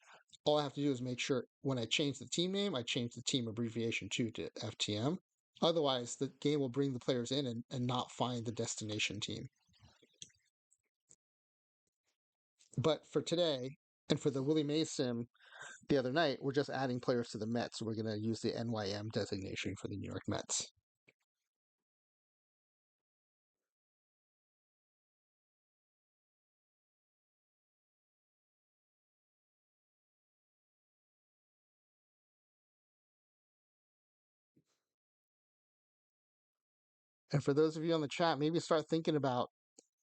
all I have to do is make sure when I change the team name, I change the team abbreviation to FTM. Otherwise, the game will bring the players in and not find the destination team. But for today, and for the Willie Mays sim the other night, we're just adding players to the Mets. We're going to use the NYM designation for the New York Mets. And for those of you on the chat, maybe start thinking about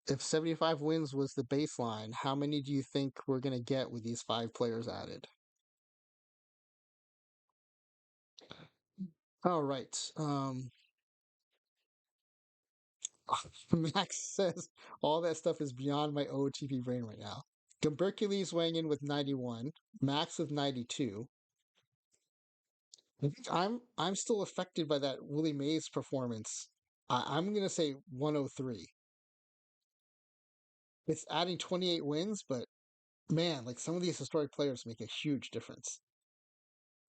if 75 wins was the baseline, how many do you think we're going to get with these 5 players added? All right. Max says all that stuff is beyond my OTP brain right now. Gumbercules weighing in with 91, Max with 92. I think I'm still affected by that Willie Mays performance. I'm gonna say 103. It's adding 28 wins, but man, like some of these historic players make a huge difference.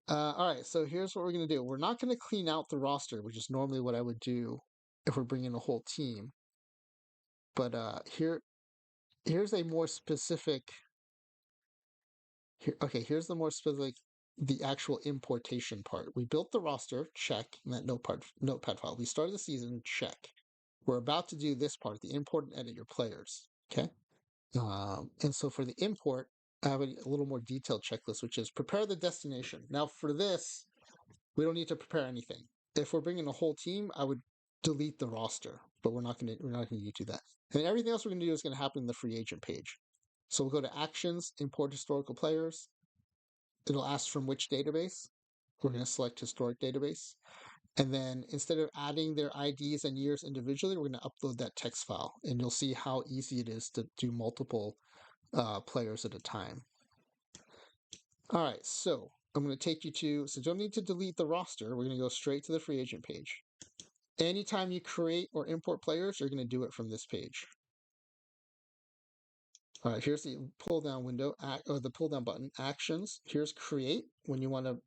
All right, so here's what we're gonna do. We're not gonna clean out the roster, which is normally what I would do if we're bringing a whole team. But here here's a more specific. Here, okay, here's the more specific, the actual importation part. We built the roster, check, in that notepad file. We started the season, check. We're about to do this part, the import and edit your players. Okay. And so for the import, I have a little more detailed checklist, which is prepare the destination. Now for this, we don't need to prepare anything. If we're bringing a whole team, I would delete the roster, but we're not going to do that. And everything else we're going to do is going to happen in the free agent page. So we'll go to actions, import historical players. It'll ask from which database. We're going to select historic database. And then instead of adding their IDs and years individually, we're going to upload that text file. And you'll see how easy it is to do multiple players at a time. All right, so I'm going to take you to, so don't need to delete the roster. We're going to go straight to the free agent page. Anytime you create or import players, you're going to do it from this page. All right, here's the pull down window, or the pull down button, actions. Here's create when you want to,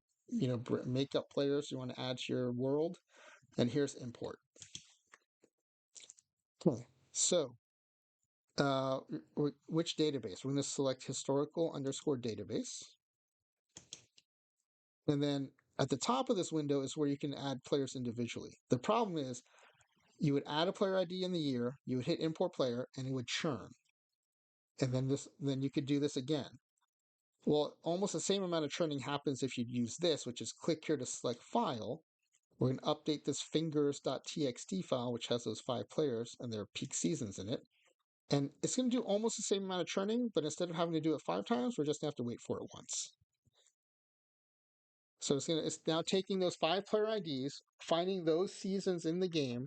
make up players you want to add to your world. And here's import. Okay, so which database? We're going to select historical underscore database. And then at the top of this window is where you can add players individually. The problem is you would add a player ID in the year, you would hit import player, and it would churn. And then you could do this again. Well, almost the same amount of churning happens if you use this, which is click here to select file. We're going to update this fingers.txt file, which has those 5 players and their peak seasons in it. And it's going to do almost the same amount of churning, but instead of having to do it 5 times, we're just going to have to wait for it once. So it's now taking those 5 player IDs, finding those seasons in the game,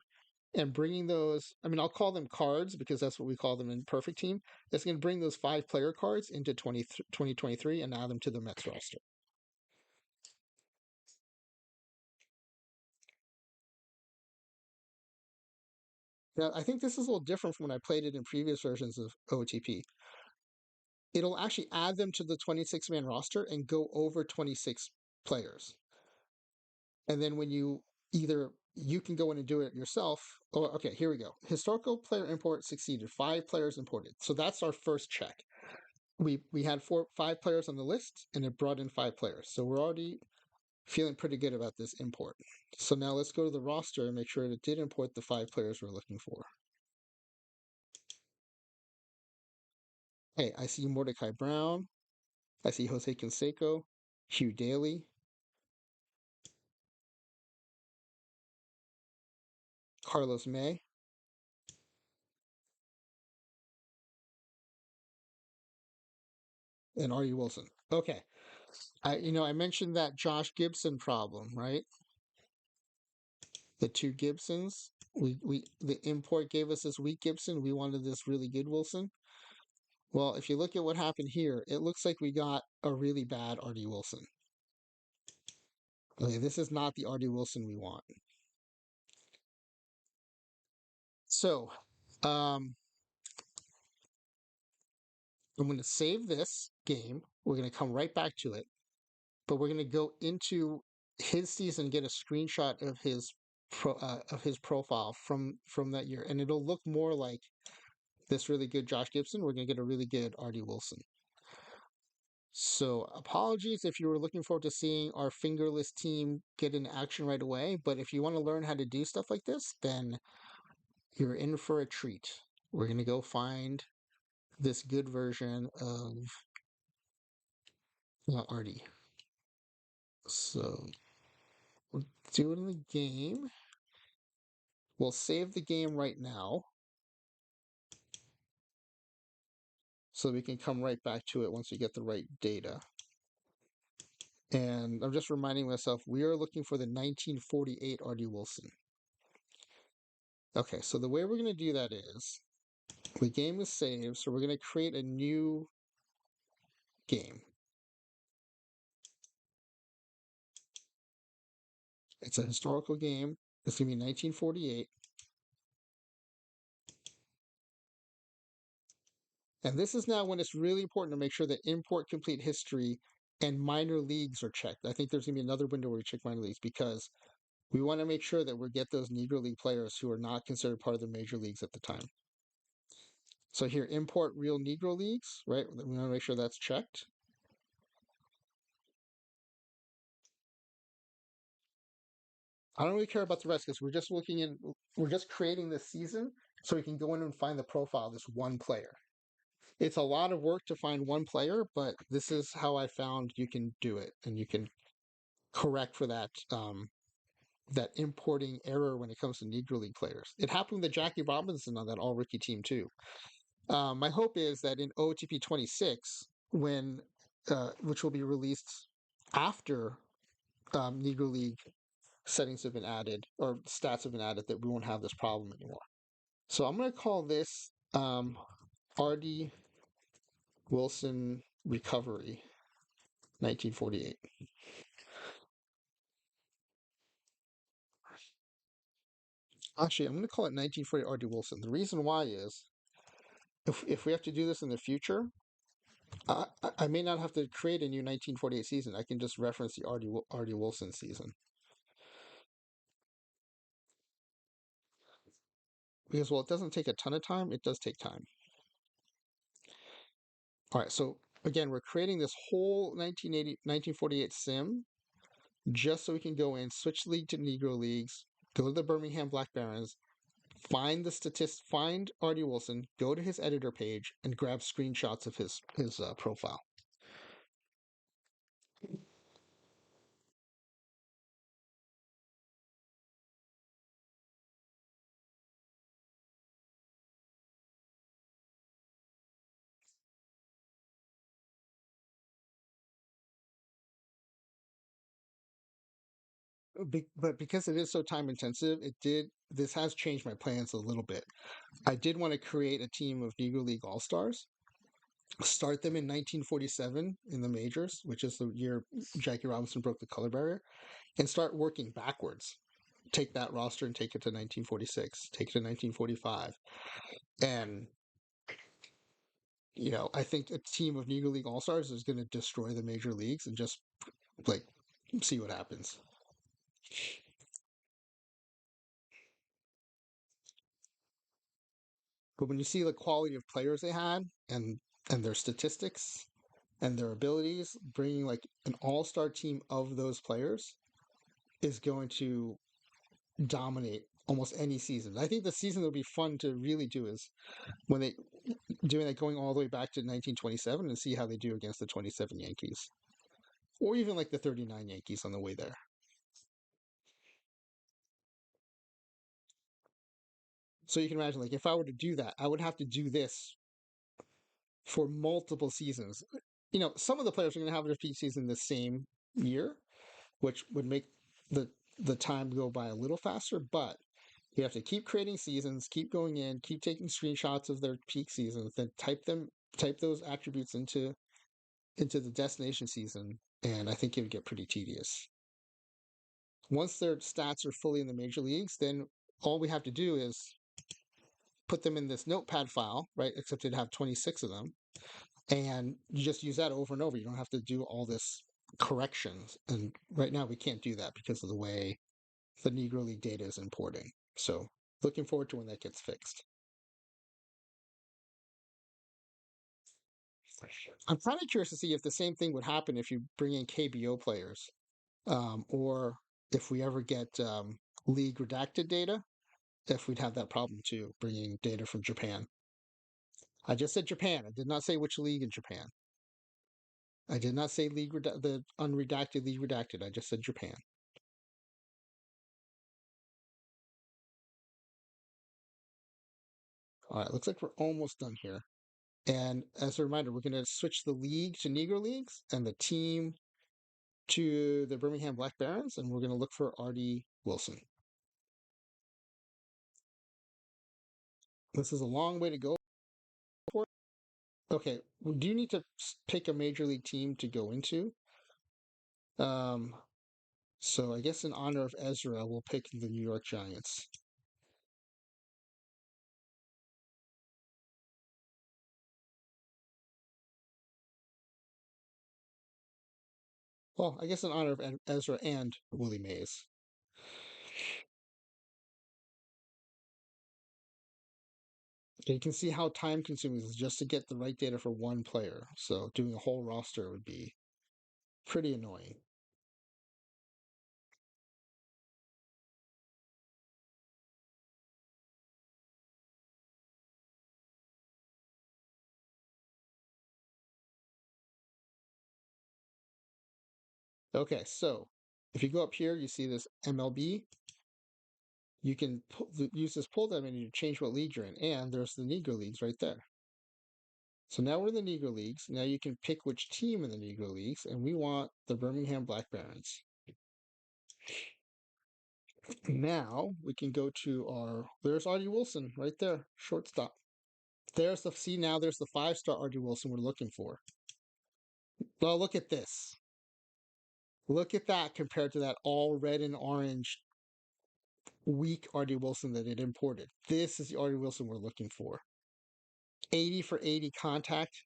and bringing those. I mean, I'll call them cards because that's what we call them in Perfect Team. It's going to bring those 5 player cards into 2023 and add them to the Mets roster. Now, I think this is a little different from when I played it in previous versions of OTP. It'll actually add them to the 26-man roster and go over 26 players. And then when you can go in and do it yourself. Oh, okay, here we go. Historical player import succeeded. 5 players imported. So that's our first check. We had 5 players on the list, and it brought in 5 players. So we're already feeling pretty good about this import. So now let's go to the roster and make sure it did import the 5 players we're looking for. Hey, I see Mordecai Brown. I see Jose Canseco, Hugh Daly, Carlos May, and Artie Wilson. Okay. I mentioned that Josh Gibson problem, right? The 2 Gibsons. The import gave us this weak Gibson. We wanted this really good Wilson. Well, if you look at what happened here, it looks like we got a really bad Artie Wilson. Okay, this is not the Artie Wilson we want. So, I'm going to save this game. We're going to come right back to it, but we're going to go into his season, get a screenshot of his profile from that year, and it'll look more like this really good Josh Gibson. We're going to get a really good Artie Wilson. So apologies if you were looking forward to seeing our fingerless team get in action right away, but if you want to learn how to do stuff like this, then you're in for a treat. We're going to go find this good version of Artie. So we'll do it in the game. We'll save the game right now so we can come right back to it once we get the right data. And I'm just reminding myself, we are looking for the 1948 Artie Wilson. Okay, so the way we're going to do that is the game is saved, so we're going to create a new game. It's a historical game. It's going to be 1948. And this is now when it's really important to make sure that import complete history and minor leagues are checked. I think there's going to be another window where we check minor leagues because we want to make sure that we get those Negro League players who are not considered part of the major leagues at the time. So here, import real Negro leagues, right? We want to make sure that's checked. I don't really care about the rest because we're just creating this season so we can go in and find the profile of this one player. It's a lot of work to find one player, but this is how I found you can do it, and you can correct for that importing error when it comes to Negro League players. It happened with Jackie Robinson on that all rookie team too. My hope is that in OTP 26, when which will be released after Negro League settings have been added or stats have been added, that we won't have this problem anymore. So I'm going to call this Artie Wilson Recovery 1948. Actually, I'm going to call it 1940 Artie Wilson. The reason why is if we have to do this in the future, I may not have to create a new 1948 season. I can just reference the Artie Wilson season. Because, well, it doesn't take a ton of time. It does take time. All right, so again, we're creating this whole 1948 sim just so we can go in, switch league to Negro leagues, go to the Birmingham Black Barons, find Artie Wilson, go to his editor page, and grab screenshots of his profile. But because it is so time intensive, this has changed my plans a little bit. I did want to create a team of Negro League All Stars, start them in 1947 in the majors, which is the year Jackie Robinson broke the color barrier, and start working backwards. Take that roster and take it to 1946, take it to 1945. And, I think a team of Negro League All Stars is going to destroy the major leagues and just like see what happens. But when you see the quality of players they had and their statistics and their abilities, bringing like an all-star team of those players is going to dominate almost any season. I think the season that would be fun to really do is when they doing that, going all the way back to 1927 and see how they do against the 27 Yankees, or even like the 39 Yankees on the way there. So you can imagine, like, if I were to do that, I would have to do this for multiple seasons. Some of the players are going to have their peak season the same year, which would make the the time go by a little faster. But you have to keep creating seasons, keep going in, keep taking screenshots of their peak seasons, then type those attributes into the destination season, and I think it would get pretty tedious. Once their stats are fully in the major leagues, then all we have to do is put them in this notepad file, right? Except it'd have 26 of them, and you just use that over and over. You don't have to do all this corrections. And right now we can't do that because of the way the Negro League data is importing. So looking forward to when that gets fixed. I'm kind of curious to see if the same thing would happen if you bring in KBO players, or if we ever get league redacted data, if we'd have that problem too, bringing data from Japan. I just said Japan. I did not say which league in Japan. I did not say the unredacted league redacted. I just said Japan. All right, looks like we're almost done here. And as a reminder, we're going to switch the league to Negro Leagues and the team to the Birmingham Black Barons, and we're going to look for Artie Wilson. This is a long way to go. Okay, we do need to pick a major league team to go into. Um, so I guess in honor of Ezra, we'll pick the New York Giants. Well, I guess in honor of Ezra and Willie Mays. You can see how time consuming this is just to get the right data for one player. So doing a whole roster would be pretty annoying. Okay, so if you go up here, you see this MLB. You can use this pull down menu to change what league you're in, and there's the Negro Leagues right there. So now we're in the Negro Leagues. Now you can pick which team in the Negro Leagues, and we want the Birmingham Black Barons. Now we can go to there's Artie Wilson right there, shortstop. Now there's the 5-star Artie Wilson we're looking for. Well, look at this. Look at that compared to that all red and orange weak Artie Wilson that it imported. This is the Artie Wilson we're looking for. 80 for 80 contact,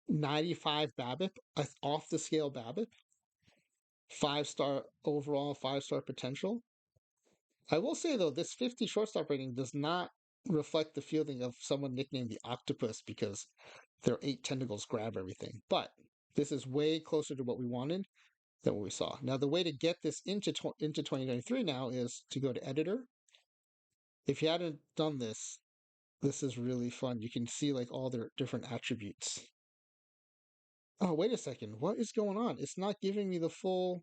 95 BABIP, off the scale BABIP, 5-star overall, 5-star potential. I will say though, this 50 shortstop rating does not reflect the fielding of someone nicknamed the Octopus because their 8 tentacles grab everything. But this is way closer to what we wanted than what we saw. Now, the way to get this into 2023 now is to go to Editor. If you hadn't done this, this is really fun. You can see like all their different attributes. Oh, wait a second. What is going on? It's not giving me the full.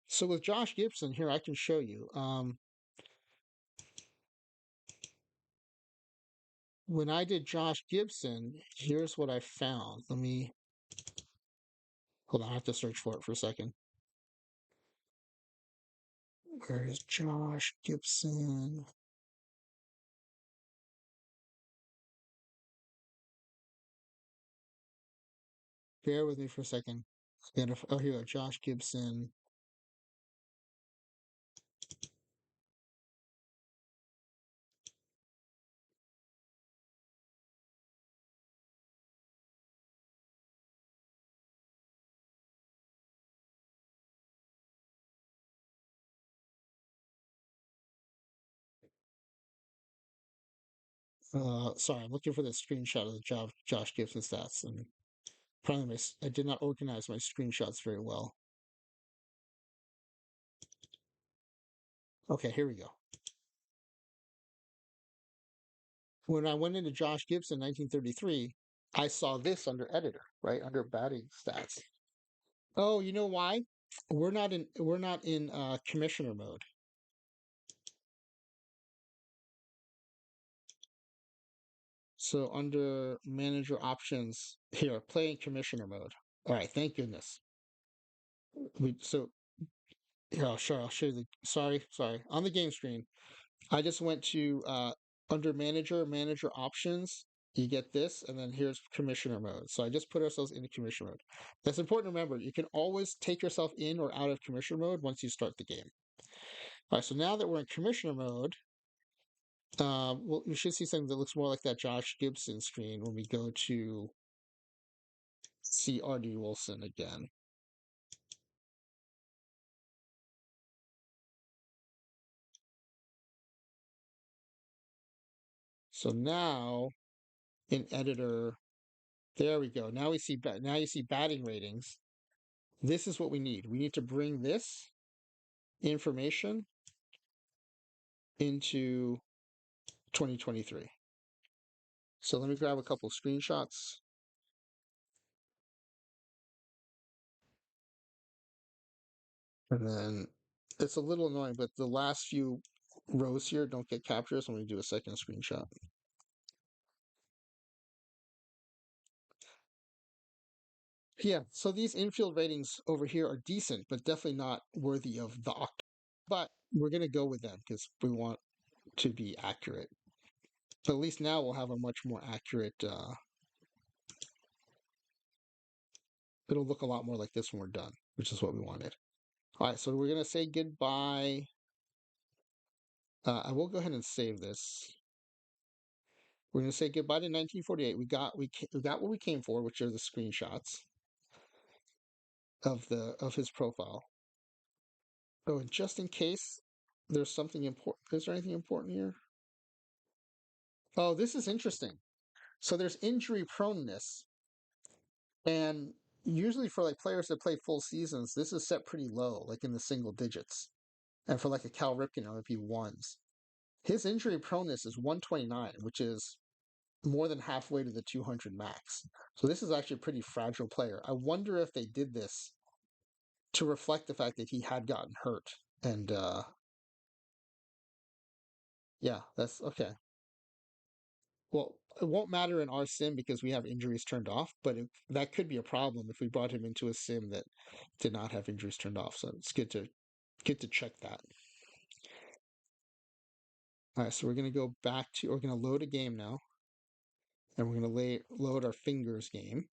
So with Josh Gibson here, I can show you. When I did Josh Gibson, here's what I found. Let me hold on. I have to search for it for a second. Where is Josh Gibson? Bear with me for a second. Oh, here we go. Josh Gibson. Sorry, I'm looking for the screenshot of the Josh Gibson stats, and probably I did not organize my screenshots very well. Okay, here we go. When I went into Josh Gibson 1933, I saw this under editor, right under batting stats. Oh, you know why? We're not in commissioner mode. So under manager options here, play in commissioner mode. All right, thank goodness. Here, I'll show you sorry. On the game screen, I just went to under manager options. You get this, and then here's commissioner mode. So I just put ourselves into commissioner mode. That's important to remember. You can always take yourself in or out of commissioner mode once you start the game. All right, so now that we're in commissioner mode, well, you should see something that looks more like that Josh Gibson screen when we go to see Artie Wilson again. So now in editor, there we go. Now you see batting ratings. This is what we need. We need to bring this information into 2023. So let me grab a couple screenshots. And then it's a little annoying, but the last few rows here don't get captured, so I'm going to do a second screenshot. Yeah, so these infield ratings over here are decent, but definitely not worthy of the Oct. But we're going to go with them because we want to be accurate. But at least now we'll have a much more accurate. It'll look a lot more like this when we're done, which is what we wanted. All right, so we're going to say goodbye. I will go ahead and save this. We're going to say goodbye to 1948. We got what we came for, which are the screenshots of his profile. Oh, and just in case there's something important. Is there anything important here? Oh, this is interesting. So there's injury proneness, and usually for like players that play full seasons, this is set pretty low, like in the single digits. And for like a Cal Ripken, it would be ones. His injury proneness is 129, which is more than halfway to the 200 max. So this is actually a pretty fragile player. I wonder if they did this to reflect the fact that he had gotten hurt. And yeah, that's okay. Well, it won't matter in our sim because we have injuries turned off, but that could be a problem if we brought him into a sim that did not have injuries turned off. So it's good to check that. All right, so we're gonna go back to we're gonna load a game now, and we're gonna load our fingers game.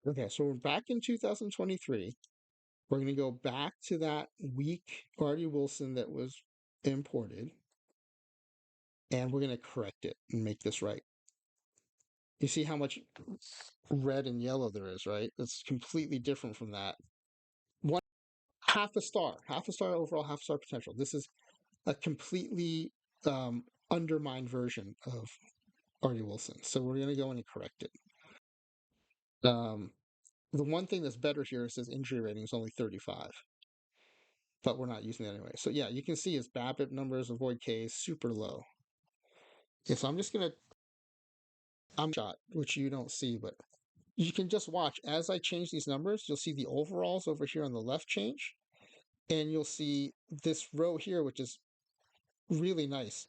Okay, so we're back in 2023. We're gonna go back to that weak Artie Wilson that was imported, and we're gonna correct it and make this right. You see how much red and yellow there is, right? That's completely different from that. One half a star overall, half a star potential. This is a completely undermined version of Artie Wilson. So we're going to go in and correct it. The one thing that's better here is his injury rating is only 35, but we're not using that anyway. So yeah, you can see his BABIP numbers, avoid Ks, super low. Yeah, so I'm just going to, I'm shot, which you don't see, but you can just watch. As I change these numbers, you'll see the overalls over here on the left change, and you'll see this row here, which is really nice.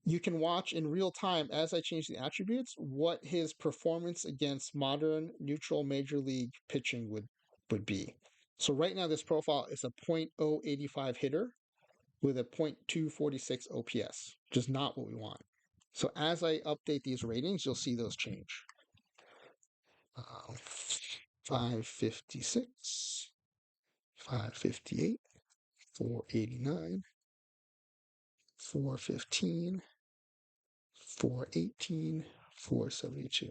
You can watch in real time as I change the attributes what his performance against modern neutral major league pitching would be. So right now this profile is a .085 hitter with a .246 OPS, which is not what we want. So as I update these ratings, you'll see those change. 556, 558, 489, 415, 418, 472.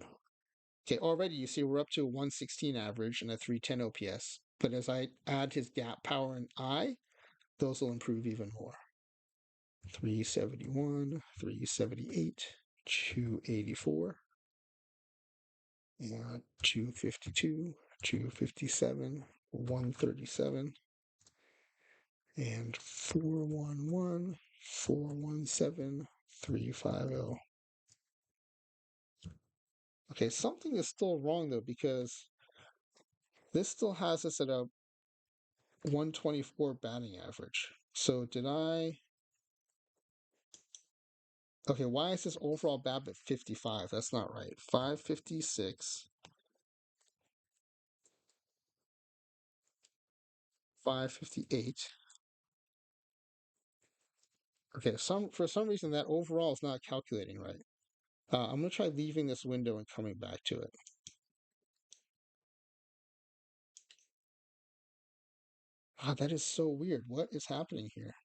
Okay, already you see we're up to a 116 average and a 310 OPS. But as I add his gap power and I, those will improve even more. 371, 378, 284, 252, 257, 137, and 411, 417, 350. Okay, something is still wrong though, because this still has us at a 124 batting average. So did I? Okay, why is this overall BABIP 55? That's not right. 556, 558. Okay, for some reason that overall is not calculating right. I'm gonna try leaving this window and coming back to it. Ah, that is so weird. What is happening here?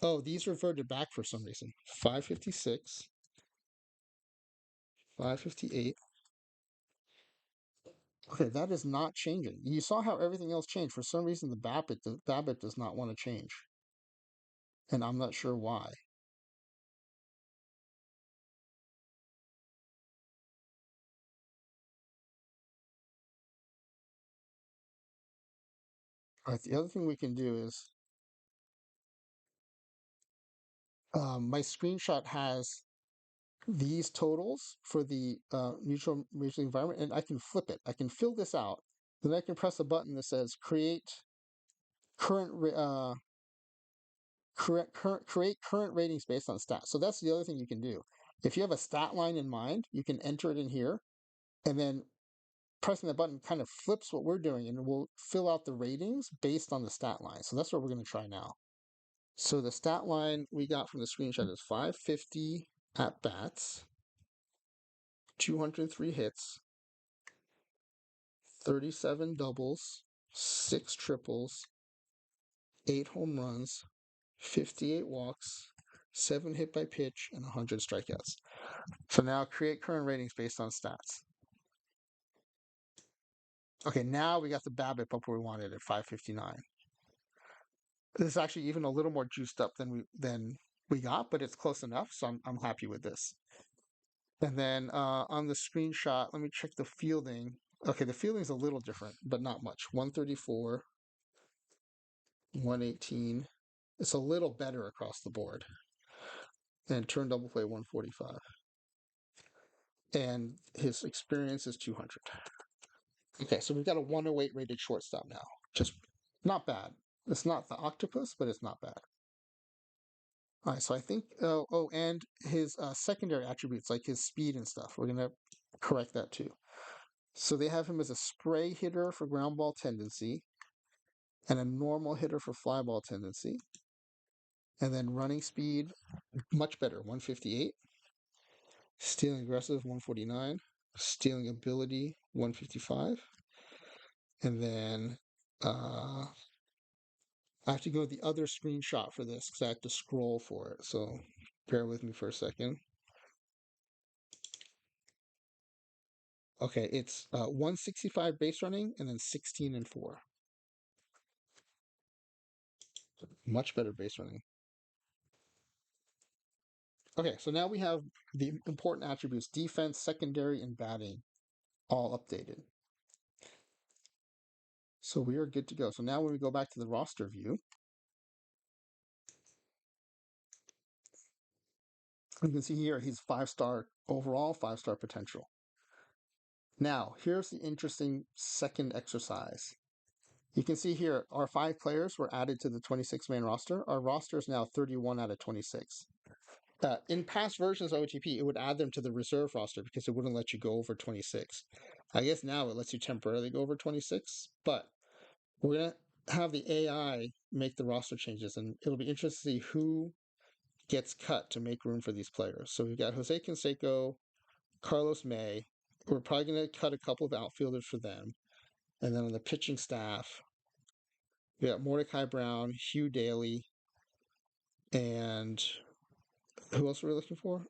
Oh, these reverted back for some reason. 556, 558. Okay, that is not changing. You saw how everything else changed. For some reason, the BABIP does not want to change, and I'm not sure why. All right, the other thing we can do is my screenshot has these totals for the neutral regional environment, and I can flip it. I can fill this out. Then I can press a button that says current create current ratings based on stats. So that's the other thing you can do. If you have a stat line in mind, you can enter it in here, And then pressing the button kind of flips what we're doing and we'll fill out the ratings based on the stat line. So that's what we're going to try now. So the stat line we got from the screenshot is 550 at bats, 203 hits, 37 doubles, 6 triples, 8 home runs, 58 walks, 7 hit by pitch, and 100 strikeouts. So now create current ratings based on stats. Okay, now we got the BABIP up where we wanted at 559. This is actually even a little more juiced up than we got, but it's close enough, so I'm happy with this. And then on the screenshot, let me check the fielding. Okay, the fielding's a little different, but not much. 134, 118. It's a little better across the board. And turn double play 145. And his experience is 200. Okay, so we've got a 108 rated shortstop now. Just not bad. It's not the octopus, but it's not bad. All right, so I think, and his secondary attributes like his speed and stuff, we're going to correct that too. So they have him as a spray hitter for ground ball tendency and a normal hitter for fly ball tendency. And then running speed, much better, 158. Stealing aggressive, 149. Stealing ability, 155. And then I have to go to the other screenshot for this because I have to scroll for it. So bear with me for a second. Okay, it's 165 base running and then 16 and 4. Much better base running. Okay, so now we have the important attributes, defense, secondary, and batting, all updated. So we are good to go. So now when we go back to the roster view, you can see here he's 5-star overall, 5-star potential. Now, here's the interesting second exercise. You can see here our 5 players were added to the 26-man roster. Our roster is now 31 out of 26. In past versions of OTP, it would add them to the reserve roster because it wouldn't let you go over 26. I guess now it lets you temporarily go over 26, but we're going to have the AI make the roster changes, and it'll be interesting to see who gets cut to make room for these players. So we've got Jose Canseco, Carlos May. We're probably going to cut a couple of outfielders for them. And then on the pitching staff, we got Mordecai Brown, Hugh Daly, and who else are we looking for?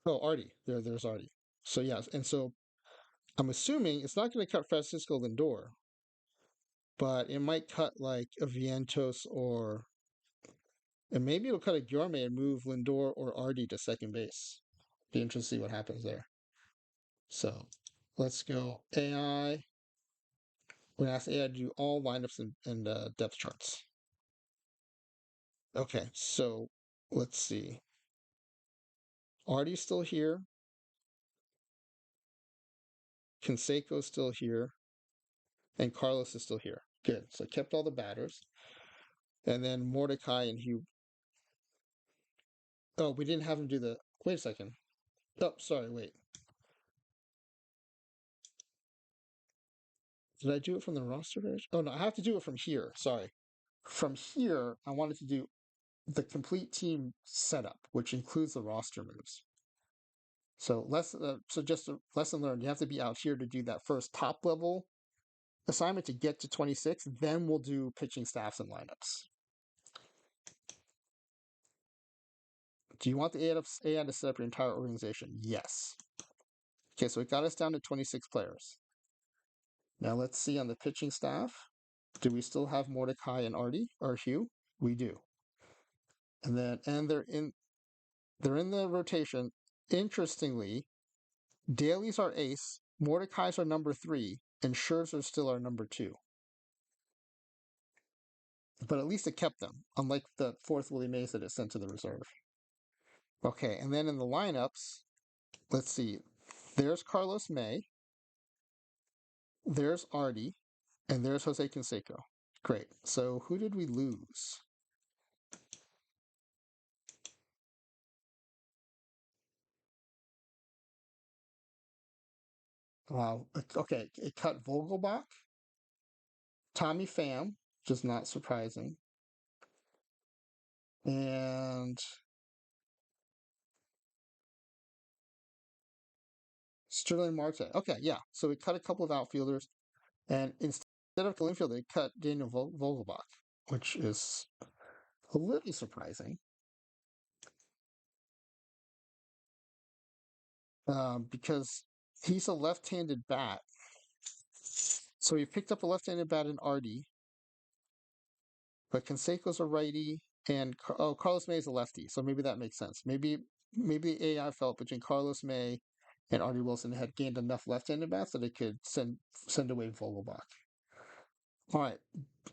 Artie. There's Artie. So yes, and so I'm assuming it's not going to cut Francisco Lindor, but it might cut like a Vientos and maybe it'll cut a Guillorme and move Lindor or Artie to second base. Be interested to see what happens there. So let's go AI. We're going to ask AI to do all lineups and depth charts. Okay, so let's see. Artie's still here. Canseco's still here. And Carlos is still here. Good. So I kept all the batters. And then Mordecai and Hugh. Oh, we didn't have him do the. Wait a second. Oh, sorry, wait. Did I do it from the roster page? Oh, no, I have to do it from here. Sorry. From here, I wanted to do the complete team setup, which includes the roster moves. So just a lesson learned. You have to be out here to do that first top level assignment to get to 26. Then we'll do pitching staffs and lineups. Do you want the AI to set up your entire organization? Yes. Okay, so it got us down to 26 players. Now let's see on the pitching staff. Do we still have Mordecai and Artie or Hugh? We do. And they're in the rotation. Interestingly, Daly's our ace, Mordecai's our number 3, and Scherzer's still our number 2. But at least it kept them, unlike the 4th Willie Mays that it sent to the reserve. Okay, and then in the lineups, let's see. There's Carlos May. there's Artie, and there's Jose Canseco. Great. So who did we lose? Wow. Okay, it cut Vogelbach, Tommy Pham, which is not surprising, and Sterling Marte. Okay, yeah. So we cut a couple of outfielders, and instead of infield, they cut Daniel Vogelbach, which is a little surprising because he's a left-handed bat. So he picked up a left-handed bat in Artie, but Canseco's a righty, and Carlos May is a lefty. So maybe that makes sense. Maybe the AI felt between Carlos May and Artie Wilson had gained enough left-handed bats that it could send away Vogelbach. All right.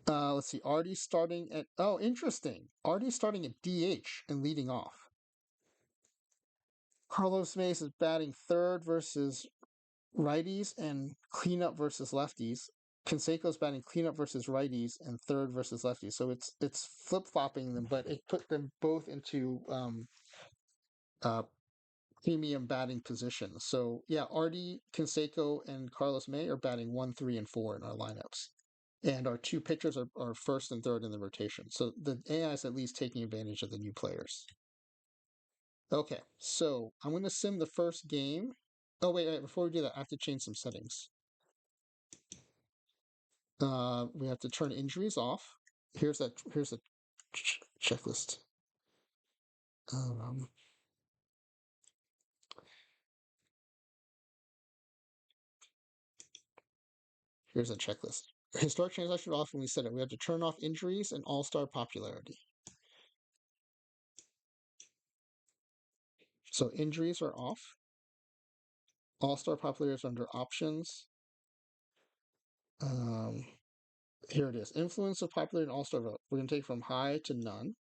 Let's see. Artie starting at interesting. Artie starting at DH and leading off. Carlos Mays is batting third versus righties and cleanup versus lefties. Canseco's batting cleanup versus righties and third versus lefties. So it's flip flopping them, but it put them both into uh, premium batting positions. So yeah, Artie, Canseco, and Carlos May are batting 1, 3, and 4 in our lineups. And our two pitchers are first and third in the rotation. So the AI is at least taking advantage of the new players. Okay, so I'm going to sim the first game. Oh, wait, before we do that, I have to change some settings. We have to turn injuries off. Here's a checklist. Um, Here's a checklist. Historic transaction off when we set it. We have to turn off injuries and all-star popularity. So injuries are off. All-star popularity is under options. Um, Here it is. Influence of popularity and all-star vote. We're going to take from high to none.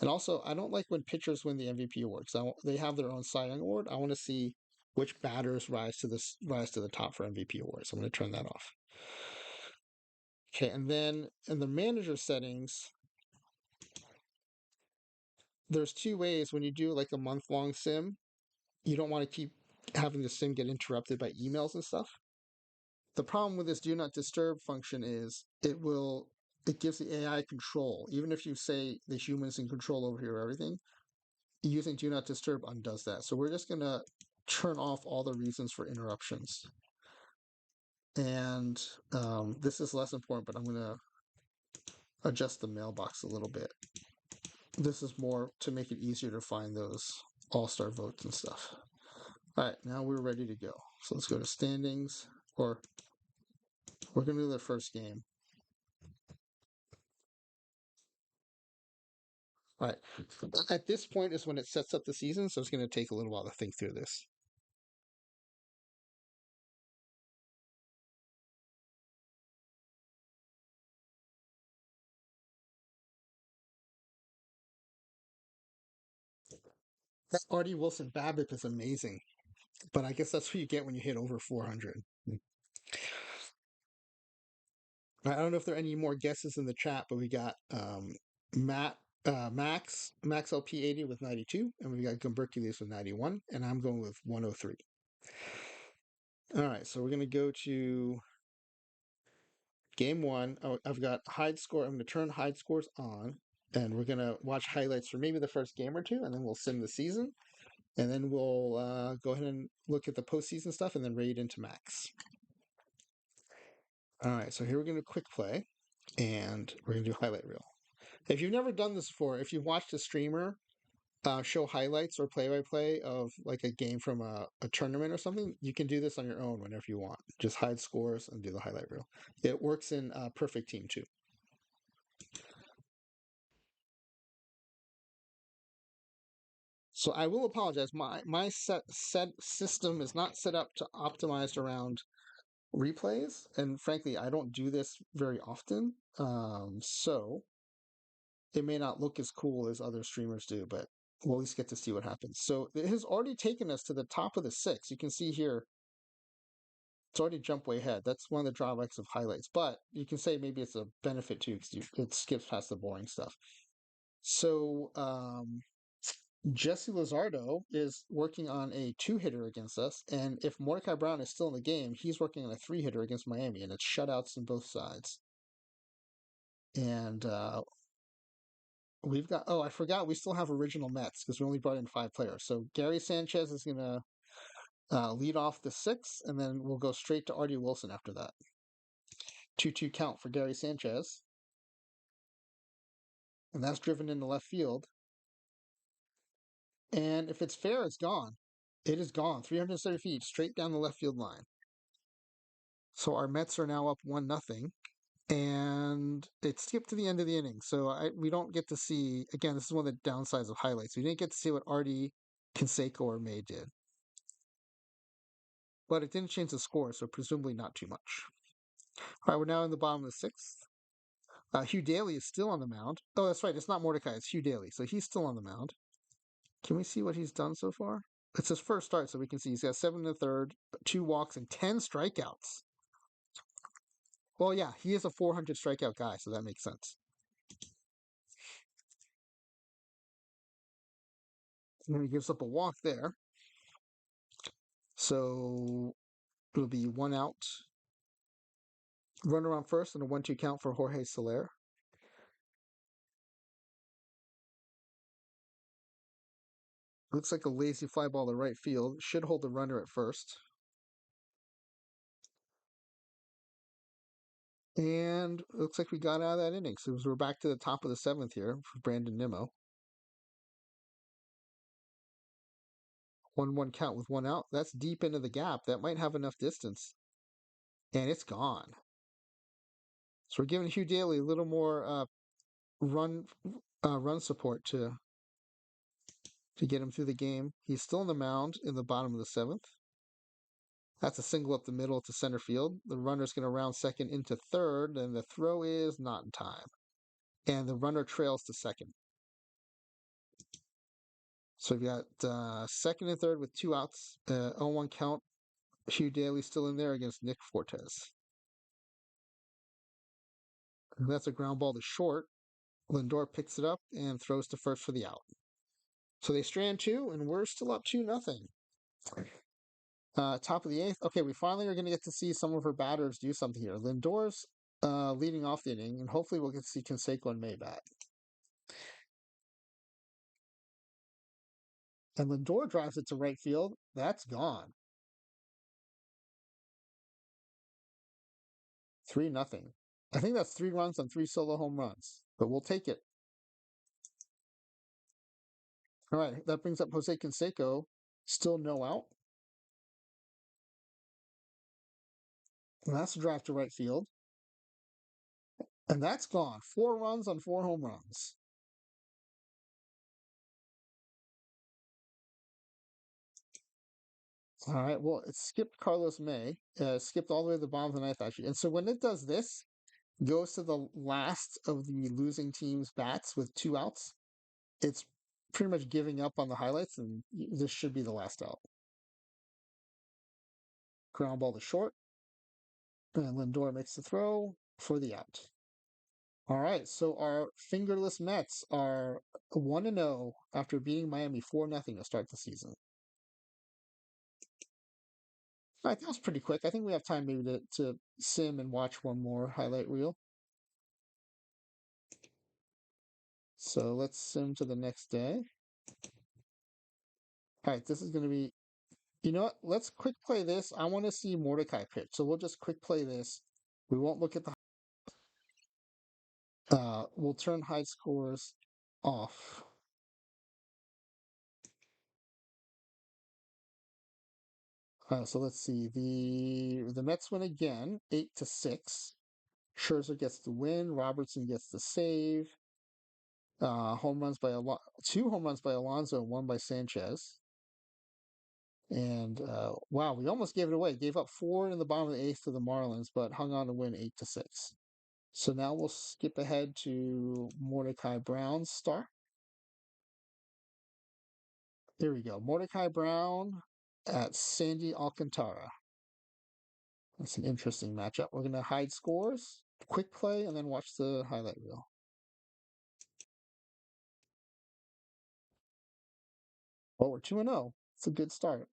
And also, I don't like when pitchers win the MVP award because they have their own Cy Young award. I want to see which batters rise to the top for MVP awards. I'm going to turn that off. Okay, and then in the manager settings, there's two ways when you do like a month-long sim. You don't want to keep having the sim get interrupted by emails and stuff. The problem with this do not disturb function is it gives the AI control. Even if you say the human's in control over here everything, using do not disturb undoes that. So we're just gonna turn off all the reasons for interruptions. And this is less important, but I'm gonna adjust the mailbox a little bit. This is more to make it easier to find those all-star votes and stuff. All right, now we're ready to go. So let's go to standings, or we're gonna do the first game. All right. At this point is when it sets up the season, so it's going to take a little while to think through this. That Artie Wilson BABIP is amazing, but I guess that's what you get when you hit over 400. I don't know if there are any more guesses in the chat, but we got Matt, Max LP 80 with 92, and we got Gumbercules with 91, and I'm going with 103. All right, so we're going to go to game one. Oh, I've got hide score. I'm going to turn hide scores on, and we're going to watch highlights for maybe the first game or two, and then we'll sim the season. And then we'll go ahead and look at the postseason stuff and then raid into max. All right, so here we're going to quick play and we're going to do highlight reel. If you've never done this before, if you've watched a streamer show highlights or play by play of like a game from a tournament or something, you can do this on your own whenever you want. Just hide scores and do the highlight reel. It works in Perfect Team too. So I will apologize. My set system is not set up to optimized around replays, and frankly, I don't do this very often. So it may not look as cool as other streamers do, but we'll at least get to see what happens. So it has already taken us to the top of the six. You can see here It's already jumped way ahead. That's one of the drawbacks of highlights. But you can say maybe it's a benefit too because it skips past the boring stuff. So Jesse Luzardo is working on a two-hitter against us, and if Mordecai Brown is still in the game, he's working on a three-hitter against Miami, and it's shutouts on both sides. And we've got, oh, I forgot, we still have original Mets because we only brought in 5 players. So Gary Sanchez is going to lead off the 6th, and then we'll go straight to Artie Wilson after that. 2-2 count for Gary Sanchez, and that's driven into left field. And if it's fair, it's gone. It is gone. 370 feet straight down the left field line. So our Mets are now up 1-0. And it skipped to the end of the inning. So we don't get to see, again, this is one of the downsides of highlights. We didn't get to see what Artie, Canseco, or May did. But it didn't change the score, so presumably not too much. All right, we're now in the bottom of the 6th. Hugh Daly is still on the mound. Oh, that's right. It's not Mordecai. It's Hugh Daly. So he's still on the mound. Can we see what he's done so far? It's his first start, so we can see he's got 7 1/3, 2 walks, and 10 strikeouts. Well, yeah, he is a 400 strikeout guy, so that makes sense. And he gives up a walk there. So it'll be 1 out. Runner on first and a 1-2 count for Jorge Soler. Looks like a lazy fly ball to right field. Should hold the runner at first. And looks like we got out of that inning. So we're back to the top of the 7th here for Brandon Nimmo. 1-1 count with 1 out. That's deep into the gap. That might have enough distance. And it's gone. So we're giving Hugh Daly a little more run support to get him through the game. He's still on the mound in the bottom of the 7th. That's a single up the middle to center field. The runner's going to round second into third, and the throw is not in time. And the runner trails to second. So we've got second and third with 2 outs. 0-1 count. Hugh Daly still in there against Nick Fortes. And that's a ground ball to short. Lindor picks it up and throws to first for the out. So they strand 2, and we're still up 2-0. Top of the 8th. Okay, we finally are going to get to see some of her batters do something here. Lindor's leading off the inning, and hopefully we'll get to see Canseco and May bat. And Lindor drives it to right field. That's gone. 3-0. I think that's 3 runs on 3 solo home runs, but we'll take it. All right, that brings up Jose Canseco. Still no out. And that's a drive to right field. And that's gone. 4 runs on 4 home runs. All right, well, it skipped Carlos May. Skipped all the way to the bottom of the 9th, actually. And so when it does this, goes to the last of the losing team's bats with 2 outs, it's pretty much giving up on the highlights, and this should be the last out. Ground ball to short. And Lindor makes the throw for the out. All right, so our fingerless Mets are 1-0 after beating Miami 4-0 to start the season. All right, that was pretty quick. I think we have time maybe to sim and watch one more highlight reel. So let's sim to the next day. All right, this is going to be, you know what? Let's quick play this. I want to see Mordecai pitch. So we'll just quick play this. We won't look at the, we'll turn high scores off. So let's see. The Mets win again, 8-6. Scherzer gets the win. Robertson gets the save. Home runs by 2 home runs by Alonso and 1 by Sanchez. And wow, we almost gave it away. Gave up 4 in the bottom of the 8th to the Marlins, but hung on to win 8-6. So now we'll skip ahead to Mordecai Brown's start. Here we go. Mordecai Brown at Sandy Alcantara. That's an interesting matchup. We're going to hide scores, quick play, and then watch the highlight reel. Well, we're 2-0. It's a good start.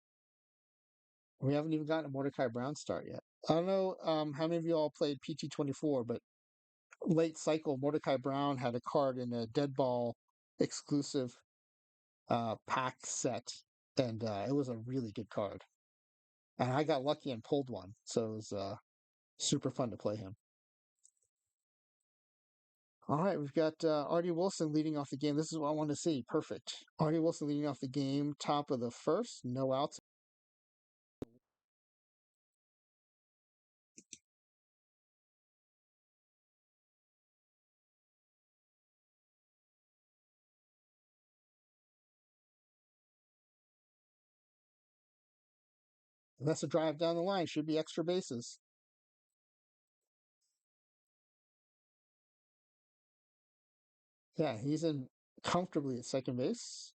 We haven't even gotten a Mordecai Brown start yet. I don't know how many of you all played PT24, but late cycle Mordecai Brown had a card in a dead ball exclusive pack set, and it was a really good card. And I got lucky and pulled one, so it was super fun to play him. All right, we've got Artie Wilson leading off the game. This is what I want to see. Perfect. Artie Wilson leading off the game, top of the first, no outs. And that's a drive down the line. Should be extra bases. Yeah, he's in comfortably at second base.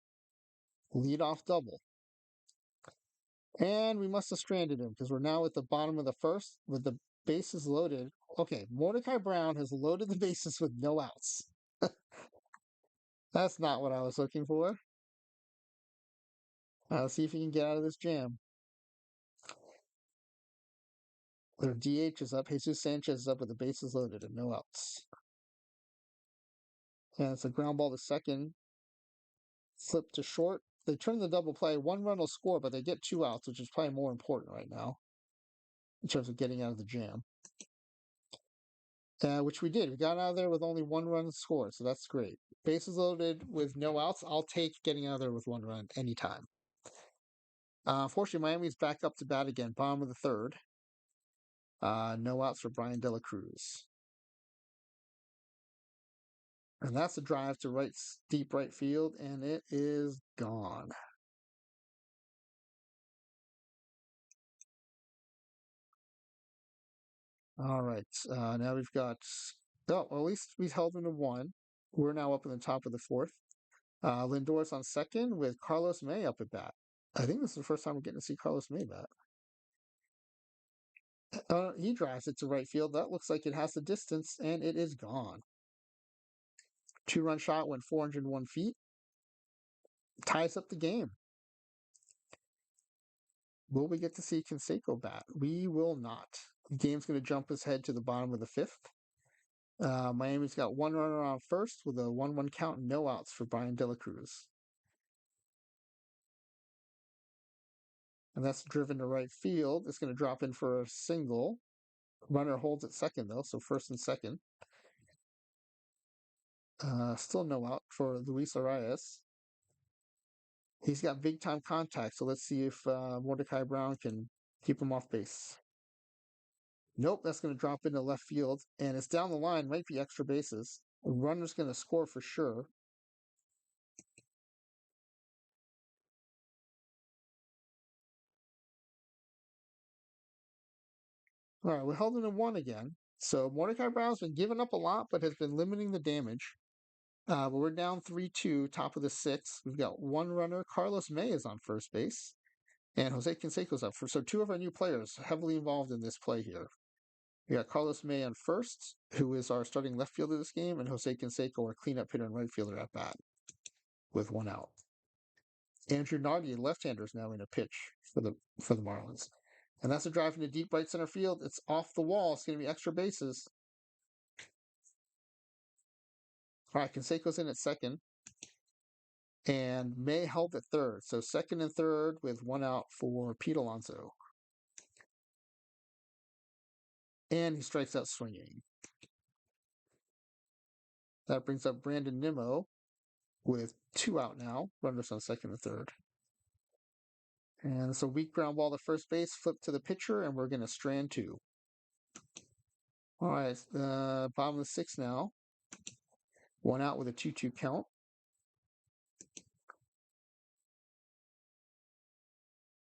Lead off double. And we must have stranded him because we're now at the bottom of the first with the bases loaded. Okay, Mordecai Brown has loaded the bases with no outs. That's not what I was looking for. Let's see if he can get out of this jam. Their DH is up. Jesus Sanchez is up with the bases loaded and no outs. And it's a ground ball to second. Flip to short. They turn the double play. One run will score, but they get two outs, which is probably more important right now in terms of getting out of the jam. Which we did. We got out of there with only one run scored, so that's great. Bases loaded with no outs. I'll take getting out of there with one run anytime. Unfortunately, Miami's back up to bat again. Bottom of the third. No outs for Brian De La Cruz. And that's a drive to deep right field, and it is gone. All right. Now we've got. Oh, well, at least we held them to one. We're now up in the top of the fourth. Lindor's on second with Carlos May up at bat. I think this is the first time we're getting to see Carlos May bat. He drives it to right field. That looks like it has the distance, and it is gone. Two-run shot went 401 feet. Ties up the game. Will we get to see Canseco bat? We will not. The game's going to jump his head to the bottom of the fifth. Miami's got one runner on first with a 1-1 count and no outs for Brian De La Cruz. And that's driven to right field. It's going to drop in for a single. Runner holds at second, though, so first and second. Still no out for Luis Arias. He's got big time contact, so let's see if Mordecai Brown can keep him off base. Nope, that's going to drop into left field, and it's down the line, might be extra bases. A runner's going to score for sure. All right, we're holding in one again. So Mordecai Brown's been giving up a lot, but has been limiting the damage. But we're down 3-2, top of the sixth. We've got one runner. Carlos May is on first base, and Jose Canseco's up for. So two of our new players heavily involved in this play here. We got Carlos May on first, who is our starting left fielder this game, and Jose Canseco, our cleanup hitter and right fielder at bat, with one out. Andrew Nardi, left-hander, is now in a pitch for the Marlins. And that's a drive into deep right center field. It's off the wall. It's going to be extra bases. All right, Canseco's in at second. And May held at third. So second and third with one out for Pete Alonso. And he strikes out swinging. That brings up Brandon Nimmo with two out now. Runners on second and third. And it's a weak ground ball to first base, flip to the pitcher, and we're going to strand two. All right, bottom of the sixth now. One out with a 2-2 count.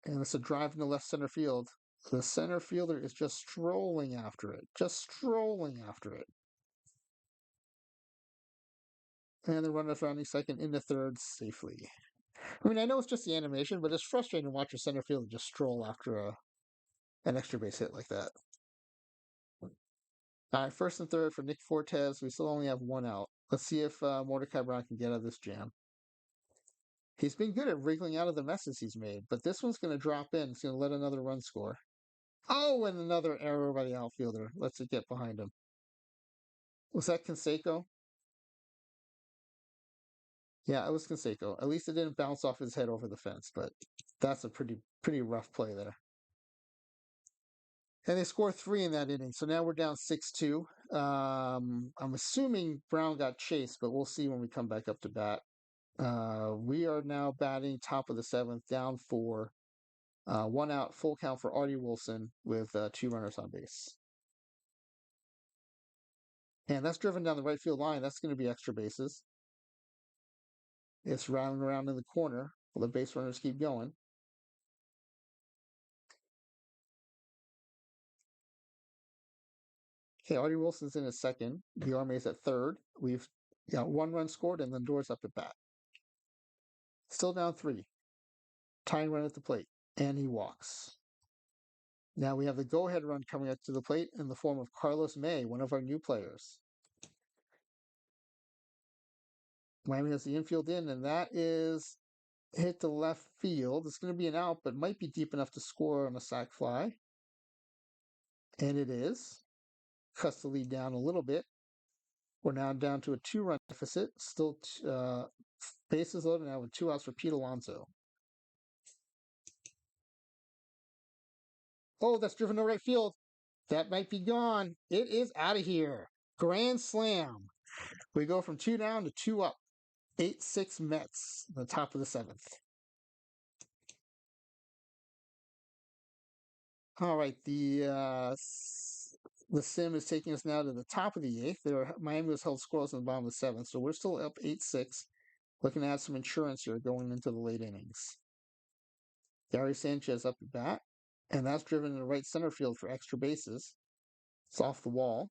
And it's a drive into left center field. The center fielder is just strolling after it. And the runner finding second into third safely. I mean, I know it's just the animation, but it's frustrating to watch a center fielder just stroll after an extra base hit like that. All right, first and third for Nick Fortes. We still only have one out. Let's see if Mordecai Brown can get out of this jam. He's been good at wriggling out of the messes he's made, but this one's going to drop in. It's going to let another run score. Oh, and another error by the outfielder. Let's get behind him. Was that Canseco? Yeah, it was Canseco. At least it didn't bounce off his head over the fence, but that's a pretty rough play there. And they score 3 in that inning, so now we're down 6-2. I'm assuming Brown got chased, but we'll see when we come back up to bat. We are now batting top of the 7th, down 4. 1 out, full count for Artie Wilson with 2 runners on base. And that's driven down the right field line. That's going to be extra bases. It's rounding around in the corner. Well, the base runners keep going. Okay, Artie Wilson's in at second. Guillaume's at third. We've got 1 run scored, and Lindor's up at bat. Still down 3. Tying run at the plate, and he walks. Now we have the go-ahead run coming up to the plate in the form of Carlos May, one of our new players. Miami has the infield in, and that is hit to left field. It's going to be an out, but might be deep enough to score on a sac fly. And it is. Cuts the lead down a little bit. We're now down to a 2-run deficit. Still bases loaded now with 2 outs for Pete Alonso. Oh, that's driven to right field. That might be gone. It is out of here. Grand slam. We go from 2 down to 2 up. 8-6 Mets, the top of the 7th. All right, the sim is taking us now to the top of the 8th. Miami was held scoreless in the bottom of the 7th, so we're still up 8-6. Looking to add some insurance here going into the late innings. Gary Sanchez up at bat, and that's driven to the right center field for extra bases. It's off the wall.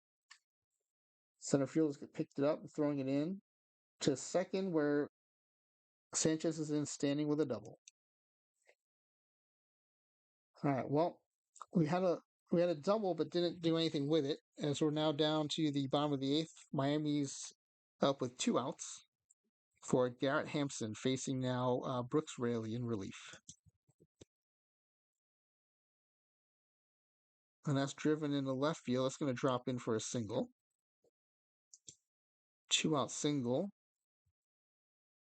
Center fielders picked it up, throwing it in to second, where Sanchez is in standing with a double. All right, well, we had a double, but didn't do anything with it, as we're now down to the bottom of the 8th. Miami's up with 2 outs for Garrett Hampson, facing now Brooks Raley in relief. And that's driven into left field. That's going to drop in for a single. 2-out single,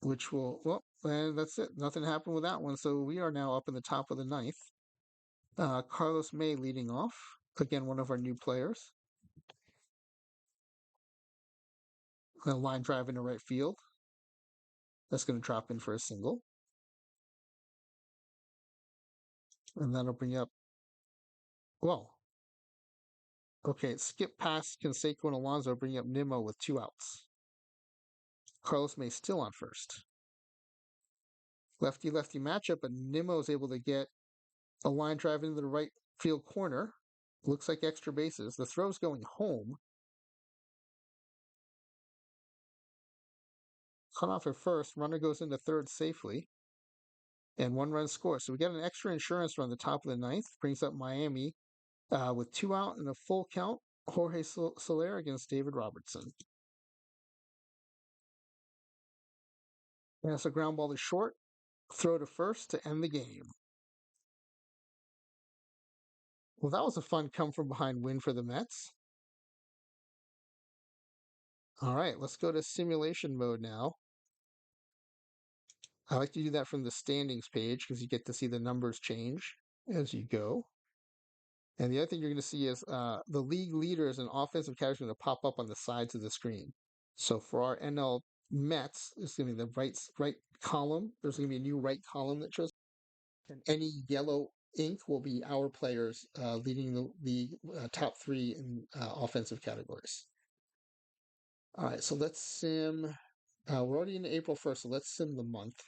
which will, well, and that's it. Nothing happened with that one. So we are now up in the top of the 9th. Carlos May leading off. Again, one of our new players. A line drive into right field. That's going to drop in for a single. And that'll bring up, well, okay, skip past Canseco and Alonso, bringing up Nimmo with 2 outs. Carlos May still on first. Lefty-lefty matchup, but Nimmo is able to get a line drive into the right field corner. Looks like extra bases. The throw's going home. Cut off at first. Runner goes into third safely. And 1 run score. So we got an extra insurance run the top of the 9th. Brings up Miami with 2 out and a full count. Jorge Soler against David Robertson. And that's a ground ball to short. Throw to first to end the game. Well, that was a fun come from behind win for the Mets. All right, let's go to simulation mode now. I like to do that from the standings page because you get to see the numbers change as you go. And the other thing you're going to see is the league leaders and offensive categories are going to pop up on the sides of the screen. So for our NL Mets, it's going to be the right column. There's going to be a new right column that shows. And any yellow ink will be our players leading the top 3 in offensive categories. All right, so let's sim. We're already in April 1st, so let's sim the month.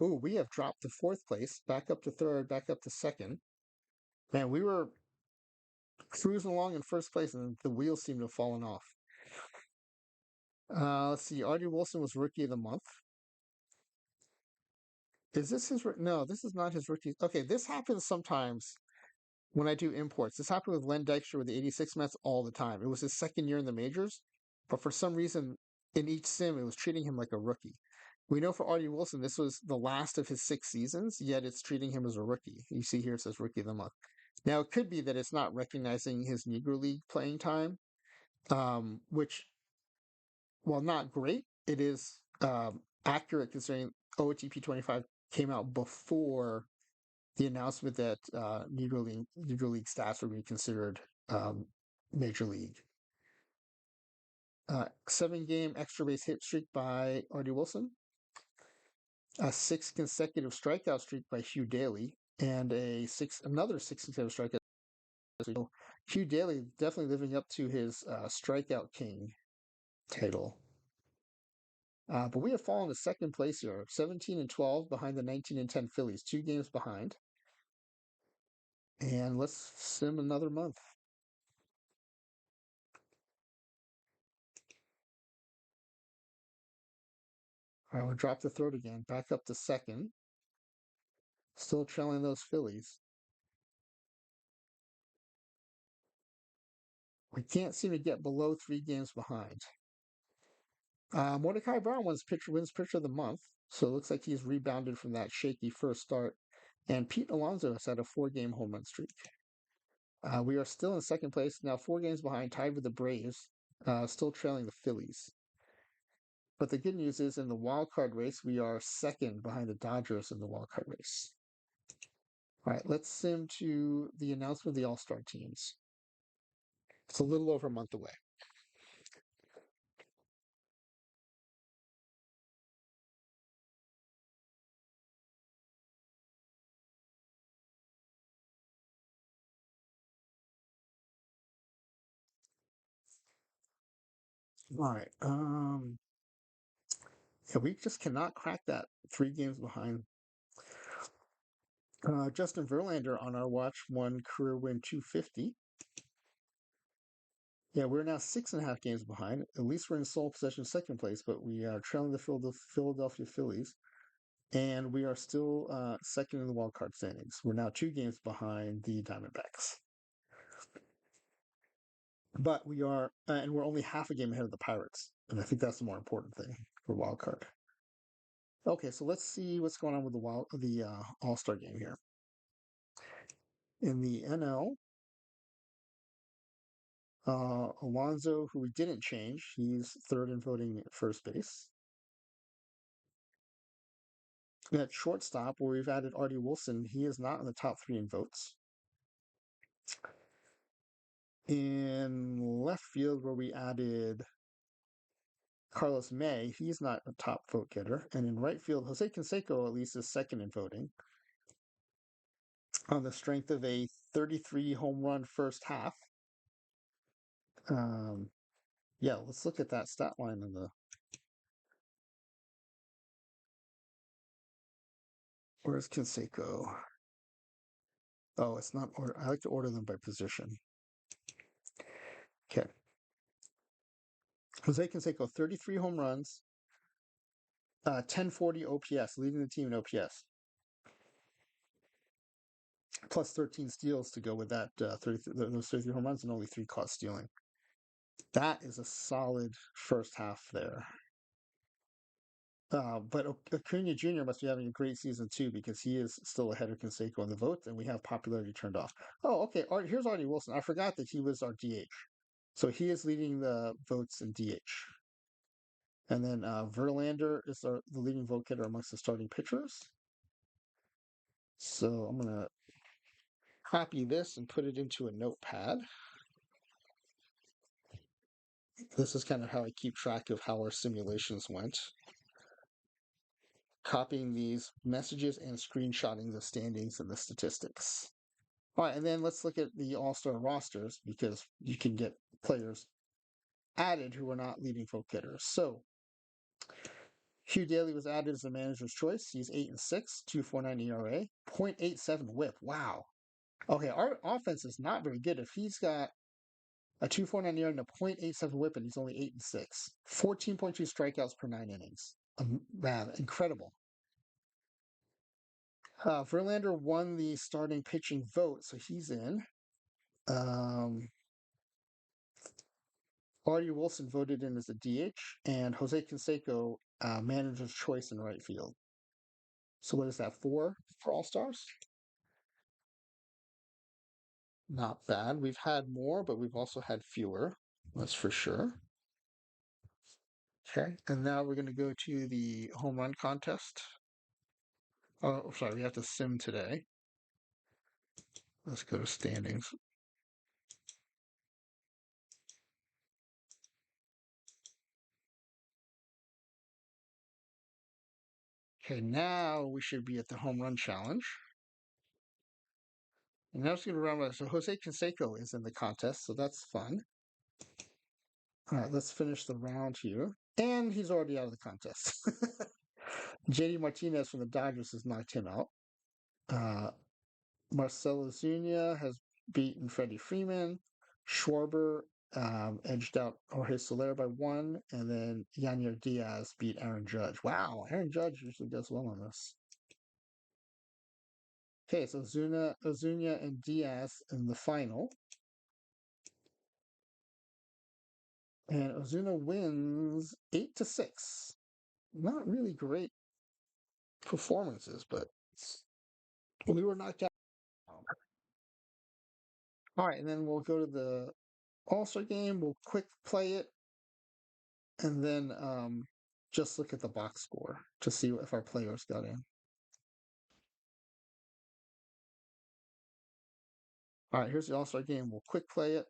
Ooh, we have dropped to 4th place, back up to 3rd, back up to 2nd. Man, we were cruising along in first place, and the wheels seem to have fallen off. Let's see. Artie Wilson was Rookie of the Month. Is this his? No, this is not his rookie. Okay, this happens sometimes when I do imports. This happened with Len Dykstra with the 86 Mets all the time. It was his second year in the majors, but for some reason, in each sim, it was treating him like a rookie. We know for Artie Wilson, this was the last of his 6 seasons, yet it's treating him as a rookie. You see here it says Rookie of the Month. Now, it could be that it's not recognizing his Negro League playing time, which, while not great, it is accurate considering OTP 25 came out before the announcement that Negro League stats were being considered um, Major League. 7-game extra base hit streak by Artie Wilson, a 6 consecutive strikeout streak by Hugh Daly, and another 6 consecutive strikeout. So Hugh Daly definitely living up to his strikeout king title. But we have fallen to second place here, 17 and 12 behind the 19 and 10 Phillies, 2 games behind. And let's sim another month. All right, we'll drop the throat again, back up to second. Still trailing those Phillies. We can't seem to get below 3 games behind. Mordecai Brown wins pitcher of the month, so it looks like he's rebounded from that shaky first start. And Pete Alonso has had a 4-game home run streak. We are still in second place, now 4 games behind, tied with the Braves, still trailing the Phillies. But the good news is in the wild card race, we are second behind the Dodgers in the wild card race. All right, let's sim to the announcement of the All-Star teams. It's a little over a month away. All right. Yeah, we just cannot crack that 3 games behind. Justin Verlander on our watch won career win 250. Yeah, we're now 6.5 games behind. At least we're in sole possession second place, but we are trailing the Philadelphia Phillies. And we are still second in the wild card standings. We're now 2 games behind the Diamondbacks. But we are, and we're only half a game ahead of the Pirates. And I think that's the more important thing for wild card. Okay, so let's see what's going on with the All-Star game here. In the NL, Alonso, who we didn't change, he's third in voting at first base. At shortstop, where we've added Artie Wilson, he is not in the top 3 in votes. In left field, where we added Carlos May, he's not a top vote getter. And in right field, Jose Canseco at least is second in voting on the strength of a 33 home run first half. Yeah, let's look at that stat line in the. Where's Canseco? Oh, it's not order. I like to order them by position. Okay. Jose Canseco, 33 home runs, 1040 OPS, leading the team in OPS. Plus 13 steals to go with that those 33 home runs and only 3 caught stealing. That is a solid first half there. But Acuna Jr. must be having a great season too because he is still ahead of Canseco in the vote, and we have popularity turned off. Oh, okay. Here's Artie Wilson. I forgot that he was our DH. So he is leading the votes in DH. And then Verlander is the leading vote getter amongst the starting pitchers. So I'm going to copy this and put it into a notepad. This is kind of how I keep track of how our simulations went. Copying these messages and screenshotting the standings and the statistics. All right, and then let's look at the All-Star rosters because you can get players added who are not leading vote getters. So Hugh Daly was added as the manager's choice. He's 8-6, 2.49 ERA, 0.87 WHIP. Wow. Okay, our offense is not very good. If he's got a 2.49 ERA and a .87 WHIP, and he's only 8-6, 14.2 strikeouts per 9 innings. Man, incredible. Verlander won the starting pitching vote, so he's in. Um, Artie Wilson voted in as a DH, and Jose Canseco, manager's choice in right field. So what is that, four for All Stars? Not bad. We've had more, but we've also had fewer. That's for sure. Okay, and now we're going to go to the home run contest. Oh, sorry, we have to sim today. Let's go to standings. Okay, now we should be at the home run challenge. And now it's going to run. So Jose Canseco is in the contest, so that's fun. All right, let's finish the round here. And he's already out of the contest. JD Martinez from the Dodgers has knocked him out. Uh, Marcelo Zuna has beaten Freddie Freeman. Schwarber edged out Jorge Soler by one. And then Yanier Diaz beat Aaron Judge. Wow, Aaron Judge usually does well on this. Okay, so Ozuna and Diaz in the final. And Ozuna wins 8-6. Not really great performances, but we were knocked out. All right, and then we'll go to the All-Star game. We'll quick play it, and then just look at the box score to see if our players got in. All right, here's the All-Star game. We'll quick play it.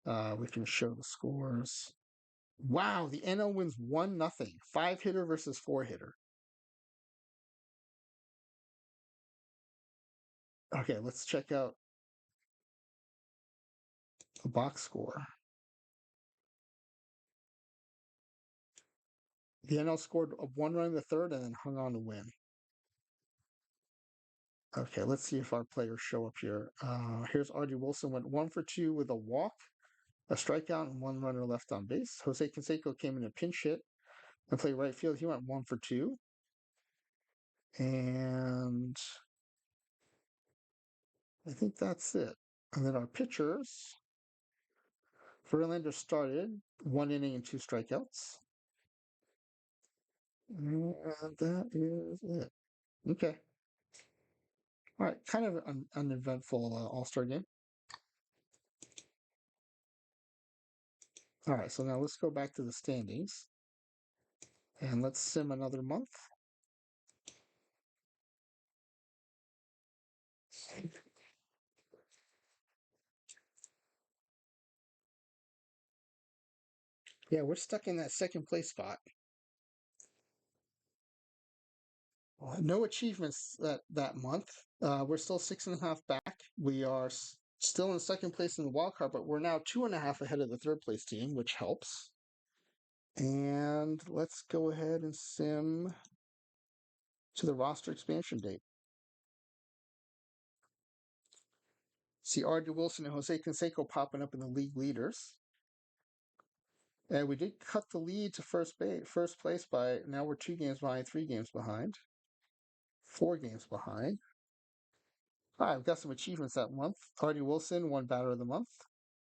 We can show the scores. Wow, the NL wins 1-0. 5-hitter versus 4-hitter. Okay, let's check out the box score. The NL scored a 1 run in the third and then hung on to win. Okay, let's see if our players show up here. Here's Artie Wilson, went 1 for 2 with a walk, a strikeout, and one runner left on base. Jose Canseco came in a pinch hit and played right field. He went 1 for 2. And I think that's it. And then our pitchers, Verlander started 1 inning and 2 strikeouts. And that is it. Okay. All right. Kind of an uneventful All-Star game. All right. So now let's go back to the standings and let's sim another month. Yeah, we're stuck in that second place spot. No achievements that month. We're still 6.5 back. We are still in second place in the wild card, but we're now 2.5 ahead of the third place team, which helps. And let's go ahead and sim to the roster expansion date. See Artie Wilson and Jose Canseco popping up in the league leaders. And we did cut the lead to first place by now we're 2 games behind, 3 games behind, 4 games behind. All right, I've got some achievements that month. Artie Wilson won Batter of the Month.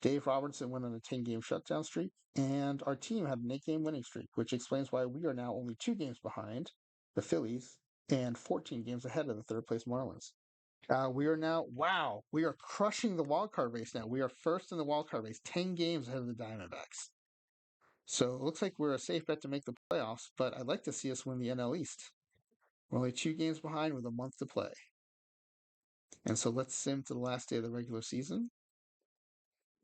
Dave Robertson went on a 10-game shutdown streak. And our team had an 8-game winning streak, which explains why we are now only 2 games behind the Phillies and 14 games ahead of the third place Marlins. We are now, wow, we are crushing the wild card race now. We are first in the wild card race, 10 games ahead of the Diamondbacks. So it looks like we're a safe bet to make the playoffs, but I'd like to see us win the NL East. We're only 2 games behind with a month to play. And so let's sim to the last day of the regular season.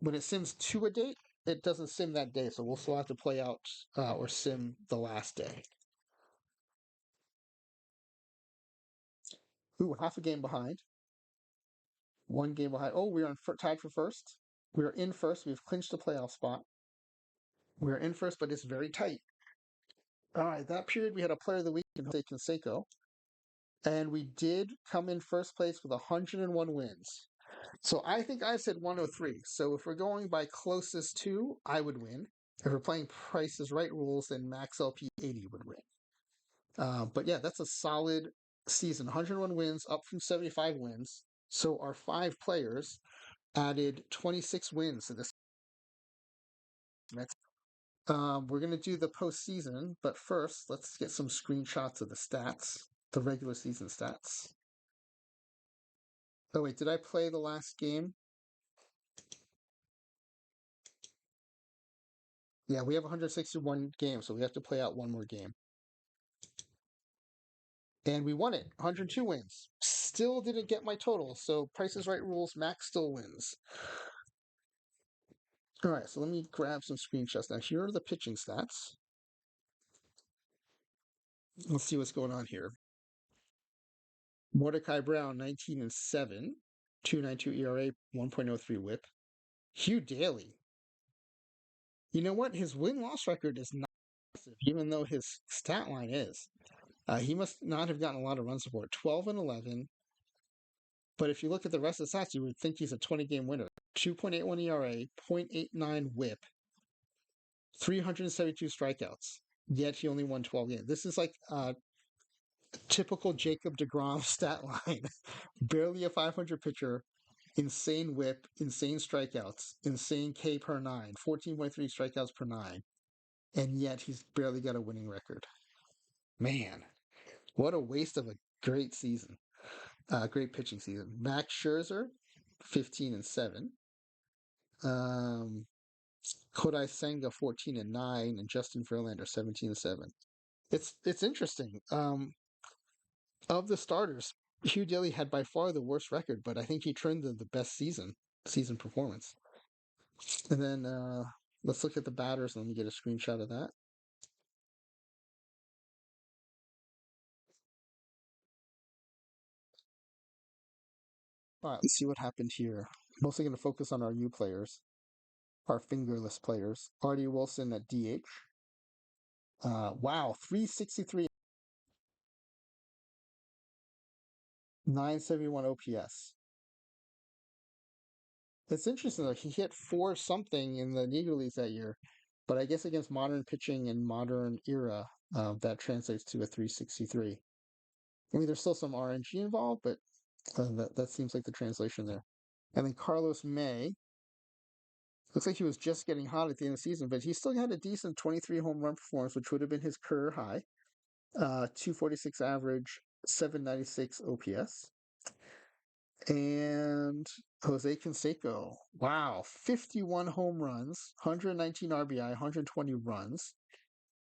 When it sims to a date, it doesn't sim that day, so we'll still have to play out or sim the last day. Ooh, half a game behind. 1 game behind. Oh, we are tied for first. We are in first. We've clinched the playoff spot. We are in first, but it's very tight. All right, that period we had a player of the week in Jose Canseco. And we did come in first place with 101 wins. So I think I said 103. So if we're going by closest to, I would win. If we're playing Price is Right rules, then Max LP 80 would win. But yeah, that's a solid season. 101 wins, up from 75 wins. So our five players added 26 wins to this. We're going to do the postseason, but first, let's get some screenshots of the stats, the regular season stats. Oh, wait, did I play the last game? Yeah, we have 161 games, so we have to play out one more game. And we won it, 102 wins. Still didn't get my total, so Price is Right rules, Max still wins. All right, so let me grab some screenshots. Now, here are the pitching stats. Let's see what's going on here. Mordecai Brown, 19-7, 2.92 ERA, 1.03 WHIP. Hugh Daly. You know what? His win-loss record is not impressive, even though his stat line is. He must not have gotten a lot of run support. 12-11. But if you look at the rest of the stats, you would think he's a 20-game winner. 2.81 ERA, 0.89 WHIP, 372 strikeouts. Yet he only won 12 games. This is like a typical Jacob deGrom stat line. Barely a 500 pitcher, insane whip, insane strikeouts, insane K per nine, 14.3 strikeouts per nine, and yet he's barely got a winning record. Man, what a waste of a great season. Great pitching season. Max Scherzer, 15-7. Kodai Senga, 14-9, and Justin Verlander, 17-7. It's interesting. Of the starters, Hugh Daly had by far the worst record, but I think he turned the best season performance. And then let's look at the batters and let me get a screenshot of that. All right, let's see what happened here. Mostly going to focus on our new players, our fingerless players. Artie Wilson at DH. Wow, 363, 971 OPS. It's interesting though. He hit four something in the Negro Leagues that year, but I guess against modern pitching and modern era, that translates to a 363. I mean, there's still some RNG involved, but that seems like the translation there. And then Carlos May, looks like he was just getting hot at the end of the season, but he still had a decent 23 home run performance, which would have been his career high. 246 average, 796 OPS. And Jose Canseco, wow, 51 home runs, 119 RBI, 120 runs,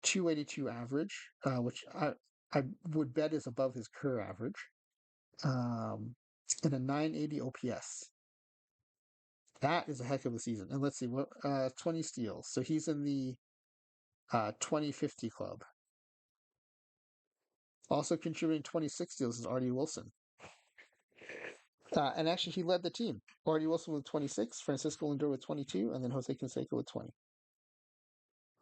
282 average, which I would bet is above his career average, and a 980 OPS. That is a heck of a season. And let's see what 20 steals. So he's in the 2050 club. Also contributing 26 steals is Artie Wilson. And actually, he led the team. Artie Wilson with 26, Francisco Lindor with 22, and then Jose Canseco with 20.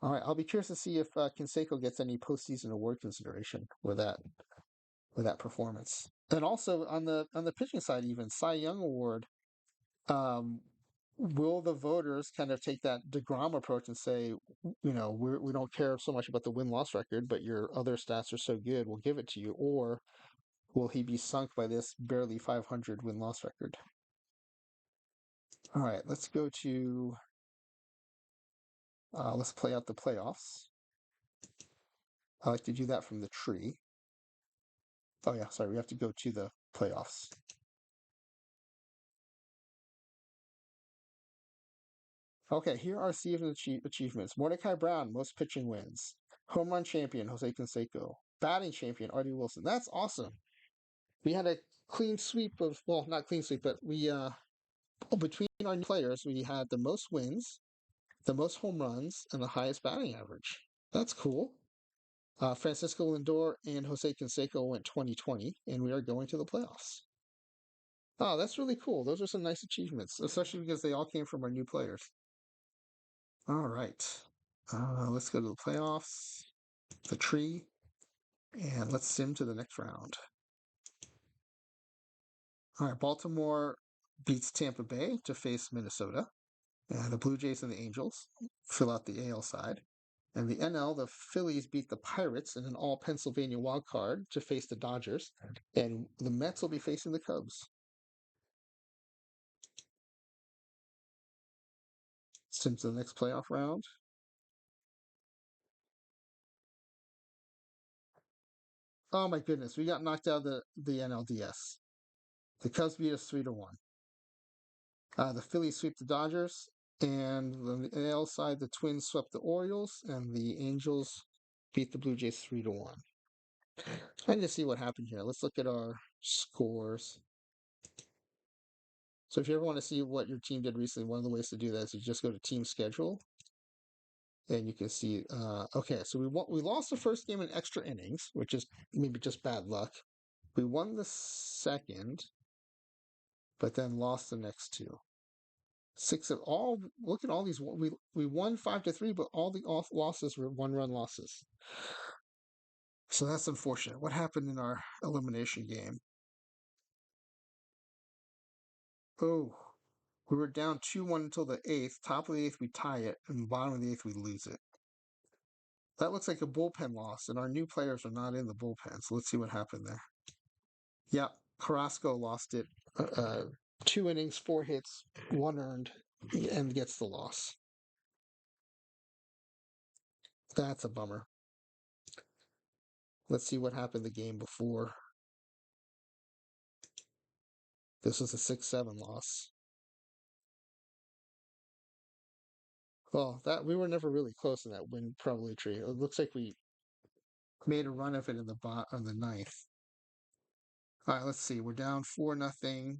All right, I'll be curious to see if Canseco gets any postseason award consideration with that performance. And also on the pitching side, even Cy Young Award. Will the voters kind of take that DeGrom approach and say, we don't care so much about the win-loss record, but your other stats are so good, we'll give it to you, or will he be sunk by this barely 500 win-loss record? All right, let's go to let's play out the playoffs. I like to do that from the tree. Oh yeah, sorry, we have to go to the playoffs. Okay, here are season achievements. Mordecai Brown, most pitching wins. Home run champion, Jose Canseco. Batting champion, Artie Wilson. That's awesome. We had a clean sweep of, well, not clean sweep, but we, between our players, we had the most wins, the most home runs, and the highest batting average. That's cool. Francisco Lindor and Jose Canseco went 2020, and we are going to the playoffs. Oh, that's really cool. Those are some nice achievements, especially because they all came from our new players. All right. Let's go to the playoffs, the tree, and let's sim to the next round. All right, Baltimore beats Tampa Bay to face Minnesota. The Blue Jays and the Angels fill out the AL side. And the NL, the Phillies beat the Pirates in an all Pennsylvania wild card to face the Dodgers. And the Mets will be facing the Cubs. Since the next playoff round. Oh my goodness, we got knocked out of the NLDS. The Cubs beat us 3-1. The Phillies sweep the Dodgers, and on the AL side, the Twins swept the Orioles, and the Angels beat the Blue Jays 3-1. I need to see what happened here. Let's look at our scores. So if you ever want to see what your team did recently, one of the ways to do that is you just go to team schedule, and you can see. Okay, so we lost the first game in extra innings, which is maybe just bad luck. We won the second, but then lost the next two. Six of all. Look at all these. We won 5-3, but all the losses were one-run losses. So that's unfortunate. What happened in our elimination game? Oh, we were down 2-1 until the eighth. Top of the eighth, we tie it, and bottom of the eighth, we lose it. That looks like a bullpen loss, and our new players are not in the bullpen. So let's see what happened there. Yep, Carrasco lost it. 2 innings, 4 hits, 1 earned, and gets the loss. That's a bummer. Let's see what happened the game before. This was a 6-7 loss. Well, that we were never really close in that win probably tree. It looks like we made a run of it in the on the ninth. All right, let's see. We're down 4-0.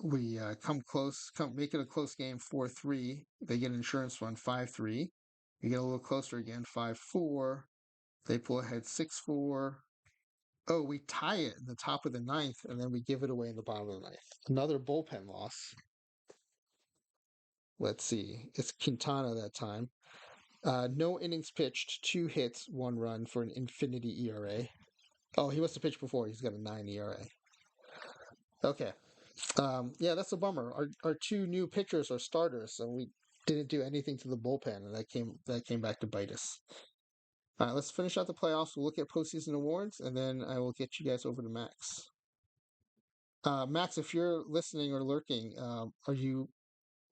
We come close, make it a close game 4-3. They get an insurance run 5-3. We get a little closer again 5-4. They pull ahead 6-4. Oh, we tie it in the top of the ninth, and then we give it away in the bottom of the ninth. Another bullpen loss. Let's see. It's Quintana that time. No innings pitched, 2 hits, 1 run for an infinity ERA. Oh, he must have pitched before. He's got a 9 ERA. Okay. Yeah, that's a bummer. Our two new pitchers are starters, so we didn't do anything to the bullpen, and that came back to bite us. All right, let's finish out the playoffs. We'll look at postseason awards, and then I will get you guys over to Max. Max, if you're listening or lurking, are you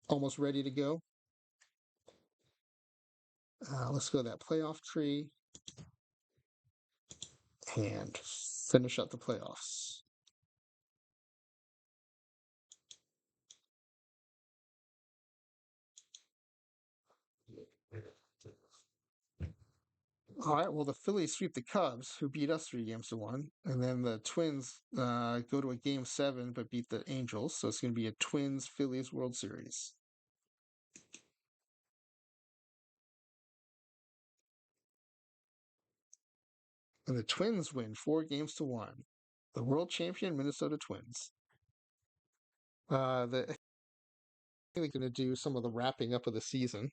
almost ready to go? Let's go to that playoff tree and finish up the playoffs. All right. Well, the Phillies sweep the Cubs, who beat us 3-1, and then the Twins go to a game 7 but beat the Angels. So it's going to be a Twins Phillies World Series. And the Twins win 4-1. The world champion Minnesota Twins. I think they're going to do some of the wrapping up of the season.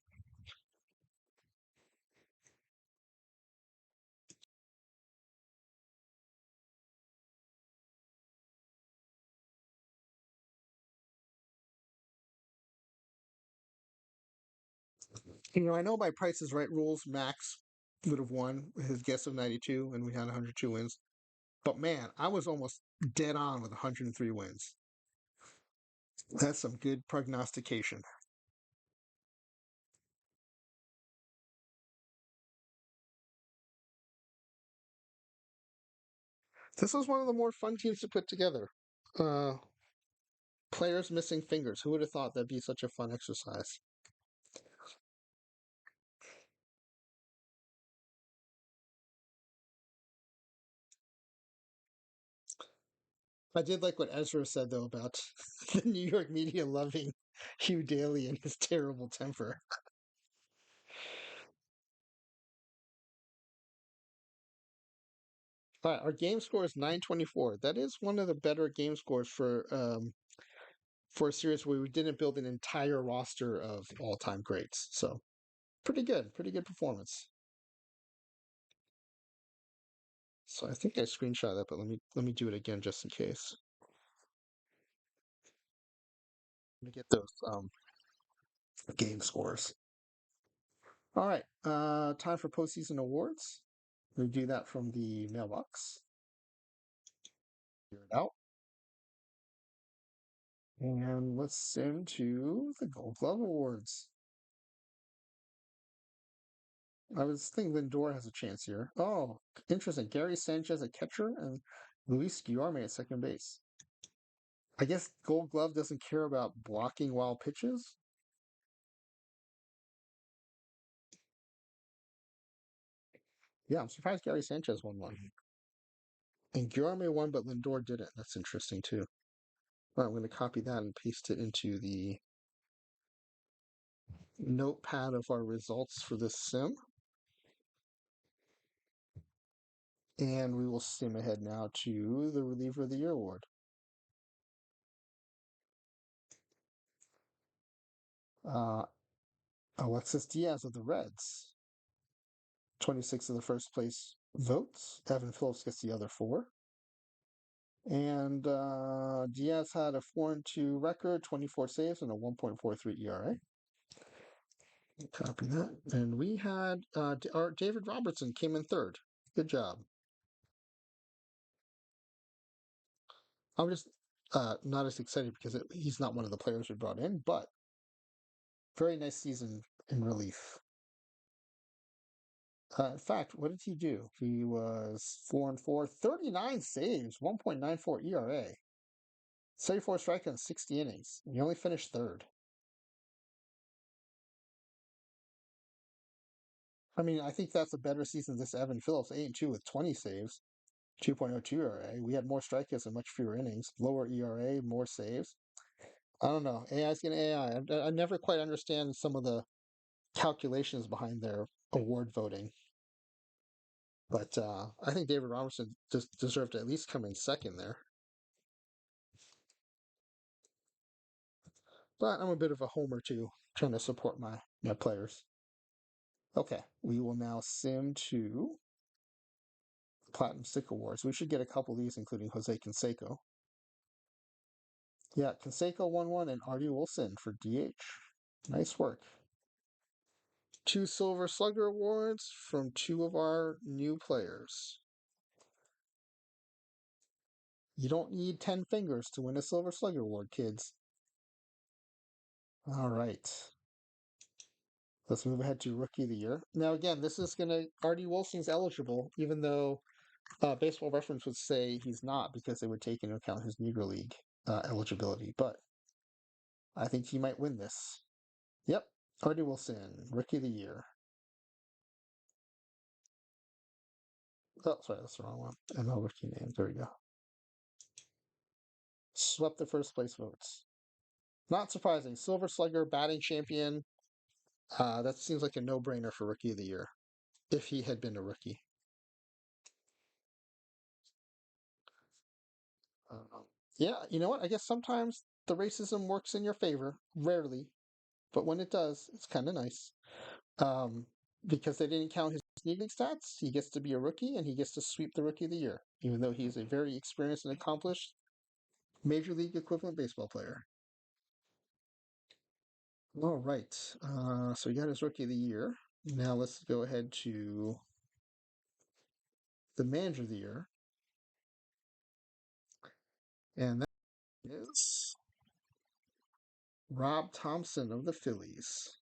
I know by Price is Right rules, Max would have won his guess of 92, and we had 102 wins. But man, I was almost dead on with 103 wins. That's some good prognostication. This was one of the more fun teams to put together. Uh, Players missing fingers. Who would have thought that'd be such a fun exercise? I did like what Ezra said though about the New York media loving Hugh Daly and his terrible temper. All right, our game score is 924. That is one of the better game scores for a series where we didn't build an entire roster of all-time greats. So pretty good performance. So I think I screenshot that, but let me do it again just in case. to get those game scores. All right, time for postseason awards. We do that from the mailbox. Clear it out. And let's send to the Gold Glove Awards. I was thinking Lindor has a chance here. Oh, interesting. Gary Sanchez at catcher and Luis Guillorme at second base. I guess Gold Glove doesn't care about blocking wild pitches. Yeah, I'm surprised Gary Sanchez won one. And Guillorme won, but Lindor didn't. That's interesting too. All right, I'm going to copy that and paste it into the notepad of our results for this sim. And we will sim ahead now to the Reliever of the Year award. Alexis Diaz of the Reds. 26 of the first place votes. Evan Phillips gets the other 4. And Diaz had a 4-2 record, 24 saves, and a 1.43 ERA. Copy that. And we had our David Robertson came in third. Good job. I'm just not as excited because he's not one of the players we brought in, but very nice season in relief. In fact, what did he do? He was 4-4, 39 saves, 1.94 ERA, 34 strikeouts, 60 innings. He only finished third. I mean, I think that's a better season than this Evan Phillips, 8-2 with 20 saves, 2.02 ERA. We had more strikeouts and much fewer innings, lower ERA, more saves. I don't know. AI's getting AI. I never quite understand some of the calculations behind their award voting. But I think David Robertson just deserved to at least come in second there. But I'm a bit of a homer too, trying to support my players. Okay, we will now sim to the Platinum Stick Awards. We should get a couple of these, including Jose Canseco. Yeah, Canseco won one, and Artie Wilson for DH. Nice work. 2 Silver Slugger Awards from 2 of our new players. You don't need 10 fingers to win a Silver Slugger Award, kids. All right. Let's move ahead to Rookie of the Year. Now, again, this is going to... Artie Wilson's eligible, even though Baseball Reference would say he's not because they would take into account his Negro League eligibility. But I think he might win this. Yep, Artie Wilson, Rookie of the Year. Oh, sorry, that's the wrong one. ML Rookie name. There we go. Swept the first place votes. Not surprising. Silver Slugger, batting champion. That seems like a no-brainer for Rookie of the Year, if he had been a rookie. Yeah, you know what? I guess sometimes the racism works in your favor. Rarely, but when it does, it's kind of nice. Because they didn't count his sneaking stats, he gets to be a rookie and he gets to sweep the Rookie of the Year, even though he's a very experienced and accomplished Major League equivalent baseball player. All right. So he got his Rookie of the Year. Now let's go ahead to the Manager of the Year. And that is Rob Thompson of the Phillies.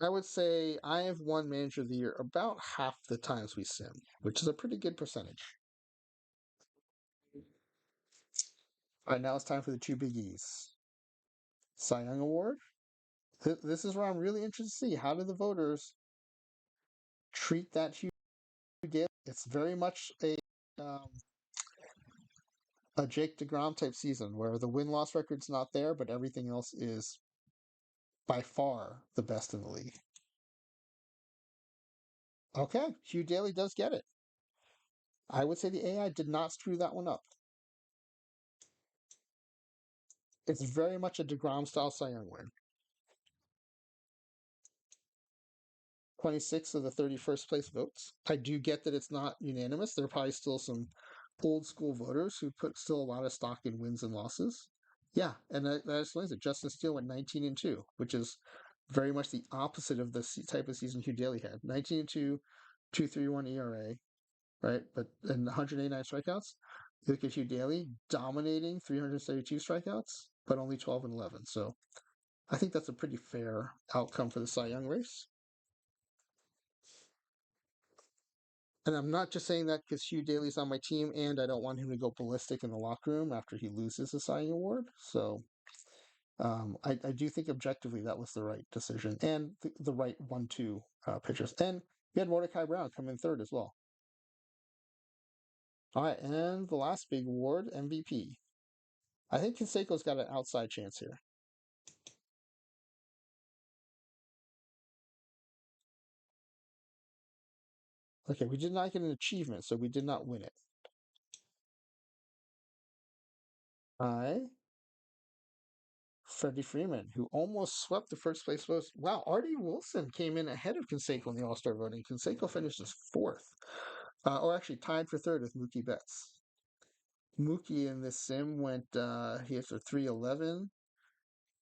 I would say I have won Manager of the Year about half the times we sim, which is a pretty good percentage. All right, now it's time for the 2 biggies. Cy Young Award. This is where I'm really interested to see how do the voters treat that you get. It's very much a Jake DeGrom type season where the win-loss record's not there, but everything else is by far the best in the league. Okay, Hugh Daly does get it. I would say the AI did not screw that one up. It's very much a DeGrom style Cy Young win. 26 of the 31st place votes. I do get that it's not unanimous. There are probably still some old school voters who put still a lot of stock in wins and losses. Yeah, and that explains it. Justin Steele went 19-2, which is very much the opposite of the type of season Hugh Daly had. 19-2, 2.31 ERA, right? But and 189 strikeouts. You look at Hugh Daly dominating 372 strikeouts, but only 12-11. So I think that's a pretty fair outcome for the Cy Young race. And I'm not just saying that because Hugh Daly's on my team and I don't want him to go ballistic in the locker room after he loses the Cy Young Award. So I do think objectively that was the right decision and the right 1-2 pitchers. And we had Mordecai Brown come in third as well. All right, and the last big award, MVP. I think Canseco's got an outside chance here. Okay, we did not get an achievement, so we did not win it. I Freddie Freeman, who almost swept the first place vote. Wow, Artie Wilson came in ahead of Canseco in the All Star voting. Canseco finished as fourth, or actually tied for third with Mookie Betts. Mookie in this sim went, he hit for 311,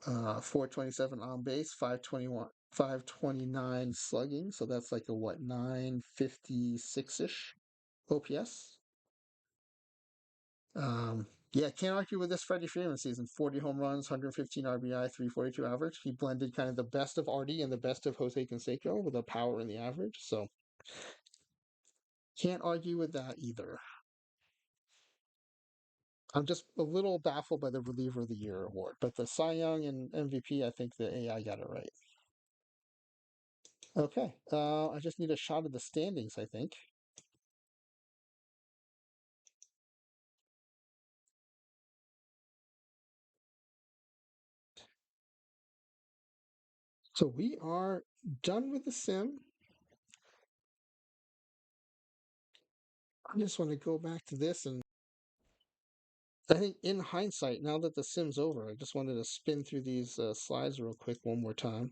427 on base, 521, 529 slugging. So that's like a what, 956 ish OPS. Yeah, can't argue with this Freddie Freeman season. 40 home runs, 115 RBI, 342 average. He blended kind of the best of Artie and the best of Jose Canseco with the power and the average. So can't argue with that either. I'm just a little baffled by the Reliever of the Year award, but the Cy Young and MVP, I think the AI got it right. Okay, I just need a shot of the standings, I think. So we are done with the sim. I just want to go back to this, and I think in hindsight, now that the sim's over, I just wanted to spin through these slides real quick one more time.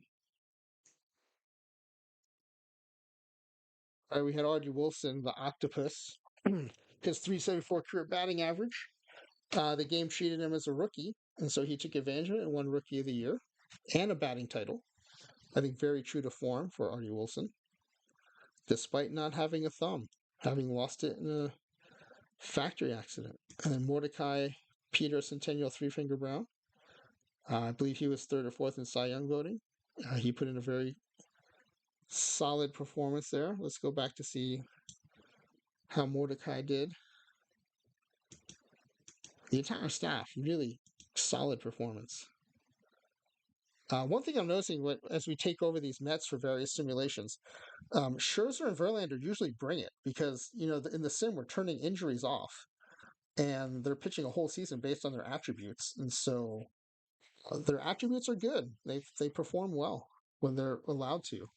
All right, we had Artie Wilson, the octopus, his 374 career batting average. The game treated him as a rookie, and so he took advantage of it and won Rookie of the Year and a batting title. I think very true to form for Artie Wilson, despite not having a thumb, having lost it in a factory accident. And then Mordecai Peter Centennial Three Finger Brown. I believe he was third or fourth in Cy Young voting. He put in a very solid performance there. Let's go back to see how Mordecai did. The entire staff, really solid performance. One thing I'm noticing as we take over these Mets for various simulations, Scherzer and Verlander usually bring it because, in the sim, we're turning injuries off and they're pitching a whole season based on their attributes. And so their attributes are good. They perform well when they're allowed to.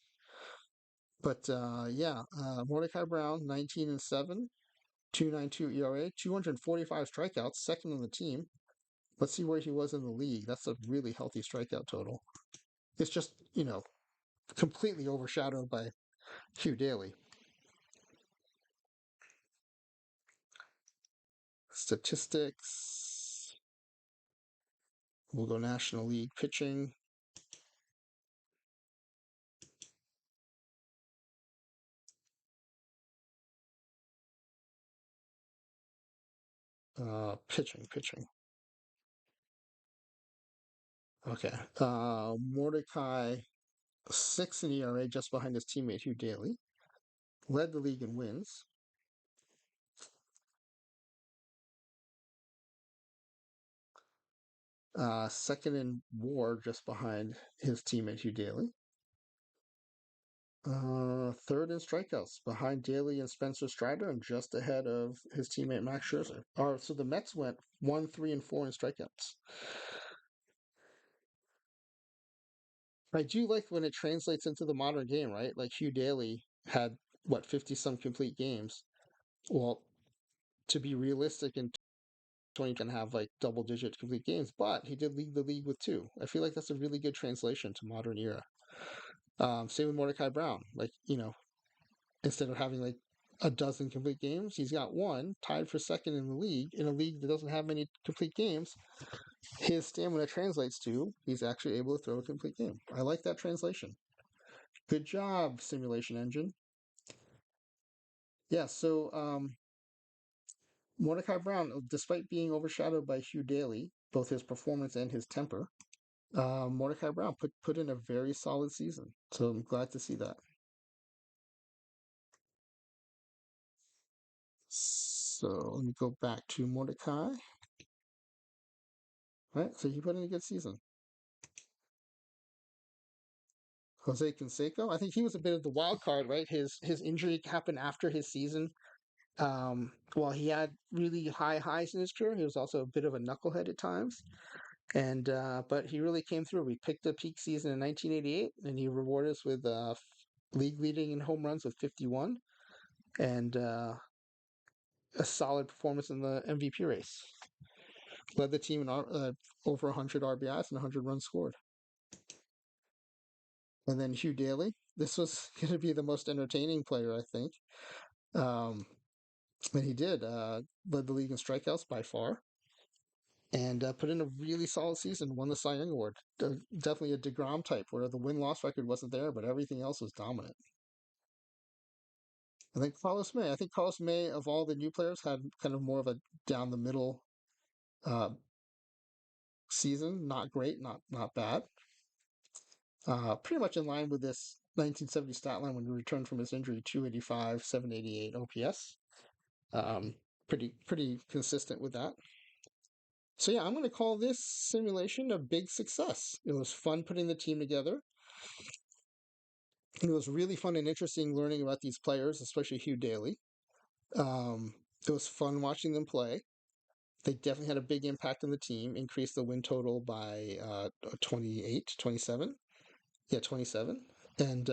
But yeah, Mordecai Brown, 19-7, 2.92 ERA, 245 strikeouts, second on the team. Let's see where he was in the league. That's a really healthy strikeout total. It's just, completely overshadowed by Hugh Daly. Statistics. We'll go National League pitching. Pitching. Okay. Mordecai, 6 in ERA, just behind his teammate Hugh Daly. Led the league in wins. Second in WAR, just behind his teammate Hugh Daly. Third in strikeouts, behind Daly and Spencer Strider, and just ahead of his teammate Max Scherzer. So the Mets went 1, 3, and 4 in strikeouts. I do like when it translates into the modern game, right? Like Hugh Daly had 50 some complete games. Well, to be realistic in 20 can have like double digit complete games, but he did lead the league with 2. I feel like that's a really good translation to modern era. Same with Mordecai Brown. Like, instead of having like a dozen complete games. He's got one, tied for second in the league, in a league that doesn't have many complete games. His stamina translates to he's actually able to throw a complete game. I like that translation. Good job, simulation engine. Yeah, so Mordecai Brown, despite being overshadowed by Hugh Daly, both his performance and his temper, Mordecai Brown put in a very solid season. So I'm glad to see that. So let me go back to Mordecai. Right, so he put in a good season. Jose Canseco, I think he was a bit of the wild card, right? His injury happened after his season. While he had really high highs in his career, he was also a bit of a knucklehead at times. And but he really came through. We picked a peak season in 1988, and he rewarded us with league leading in home runs with 51, and a solid performance in the MVP race. Led the team in over 100 RBIs and 100 runs scored. And then Hugh Daly. This was going to be the most entertaining player, I think. Um, and he did. Led the league in strikeouts by far. And put in a really solid season. Won the Cy Young Award. Definitely a DeGrom type, where the win-loss record wasn't there, but everything else was dominant. I think Carlos May, of all the new players, had kind of more of a down the middle uh, season. Not great, not bad. Pretty much in line with this 1970 stat line when he returned from his injury, 285, 788 OPS. Um, pretty consistent with that. So yeah, I'm going to call this simulation a big success. It was fun putting the team together. It was really fun and interesting learning about these players, especially Hugh Daly. It was fun watching them play. They definitely had a big impact on the team, increased the win total by 28, 27. Yeah, 27. And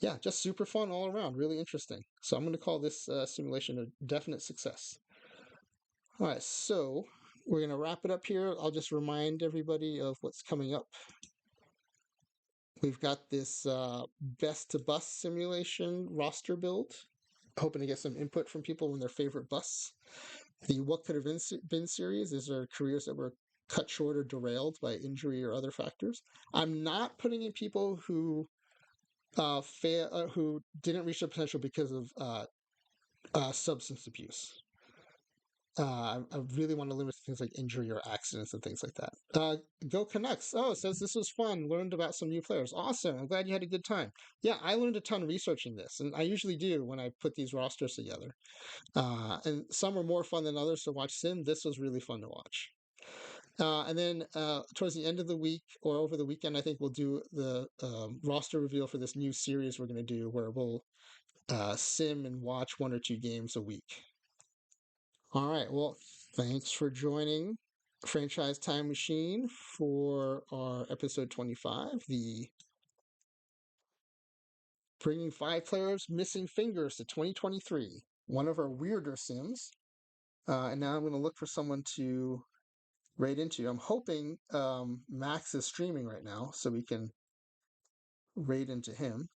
yeah, just super fun all around, really interesting. So I'm going to call this simulation a definite success. All right, so we're going to wrap it up here. I'll just remind everybody of what's coming up. We've got this best to bust simulation roster build. Hoping to get some input from people on their favorite busts. The What Could Have Been series is our careers that were cut short or derailed by injury or other factors. I'm not putting in people who who didn't reach their potential because of substance abuse. I really want to limit things like injury or accidents and things like that. Go Canucks. Oh, it says this was fun. Learned about some new players. Awesome. I'm glad you had a good time. Yeah, I learned a ton researching this, and I usually do when I put these rosters together. And some are more fun than others to watch sim. This was really fun to watch. And then towards the end of the week or over the weekend, I think we'll do the roster reveal for this new series we're going to do where we'll sim and watch 1 or 2 games a week. All right. Well, thanks for joining Franchise Time Machine for our episode 25, the bringing 5 players missing fingers to 2023, one of our weirder sims. And now I'm going to look for someone to raid into. I'm hoping Max is streaming right now so we can raid into him.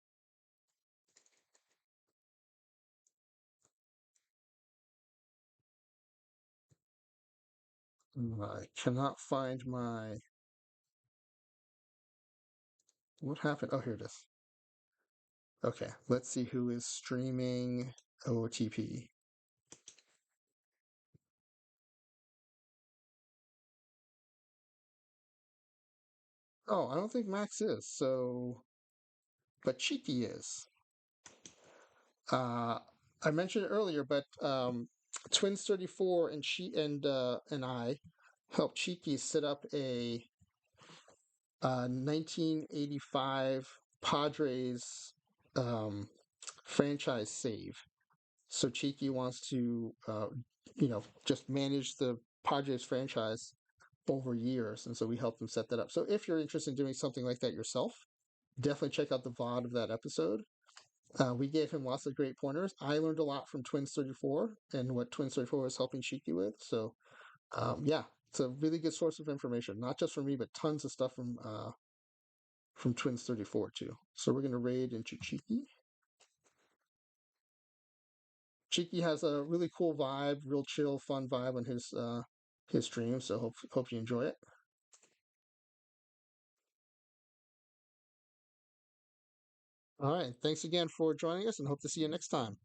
I cannot find my. What happened? Oh, here it is. Okay, let's see who is streaming OTP. Oh, I don't think Max is, so. But Cheeky is. Uh, I mentioned it earlier, but Twins 34 and I helped Cheeky set up a 1985 Padres franchise save. So Cheeky wants to, just manage the Padres franchise over years, and so we helped him set that up. So if you're interested in doing something like that yourself, definitely check out the VOD of that episode. We gave him lots of great pointers. I learned a lot from Twins 34 and what Twins 34 was helping Cheeky with. So yeah, it's a really good source of information, not just from me, but tons of stuff from Twins 34 too. So we're going to raid into Cheeky. Cheeky has a really cool vibe, real chill, fun vibe on his stream. So hope you enjoy it. All right, thanks again for joining us, and hope to see you next time.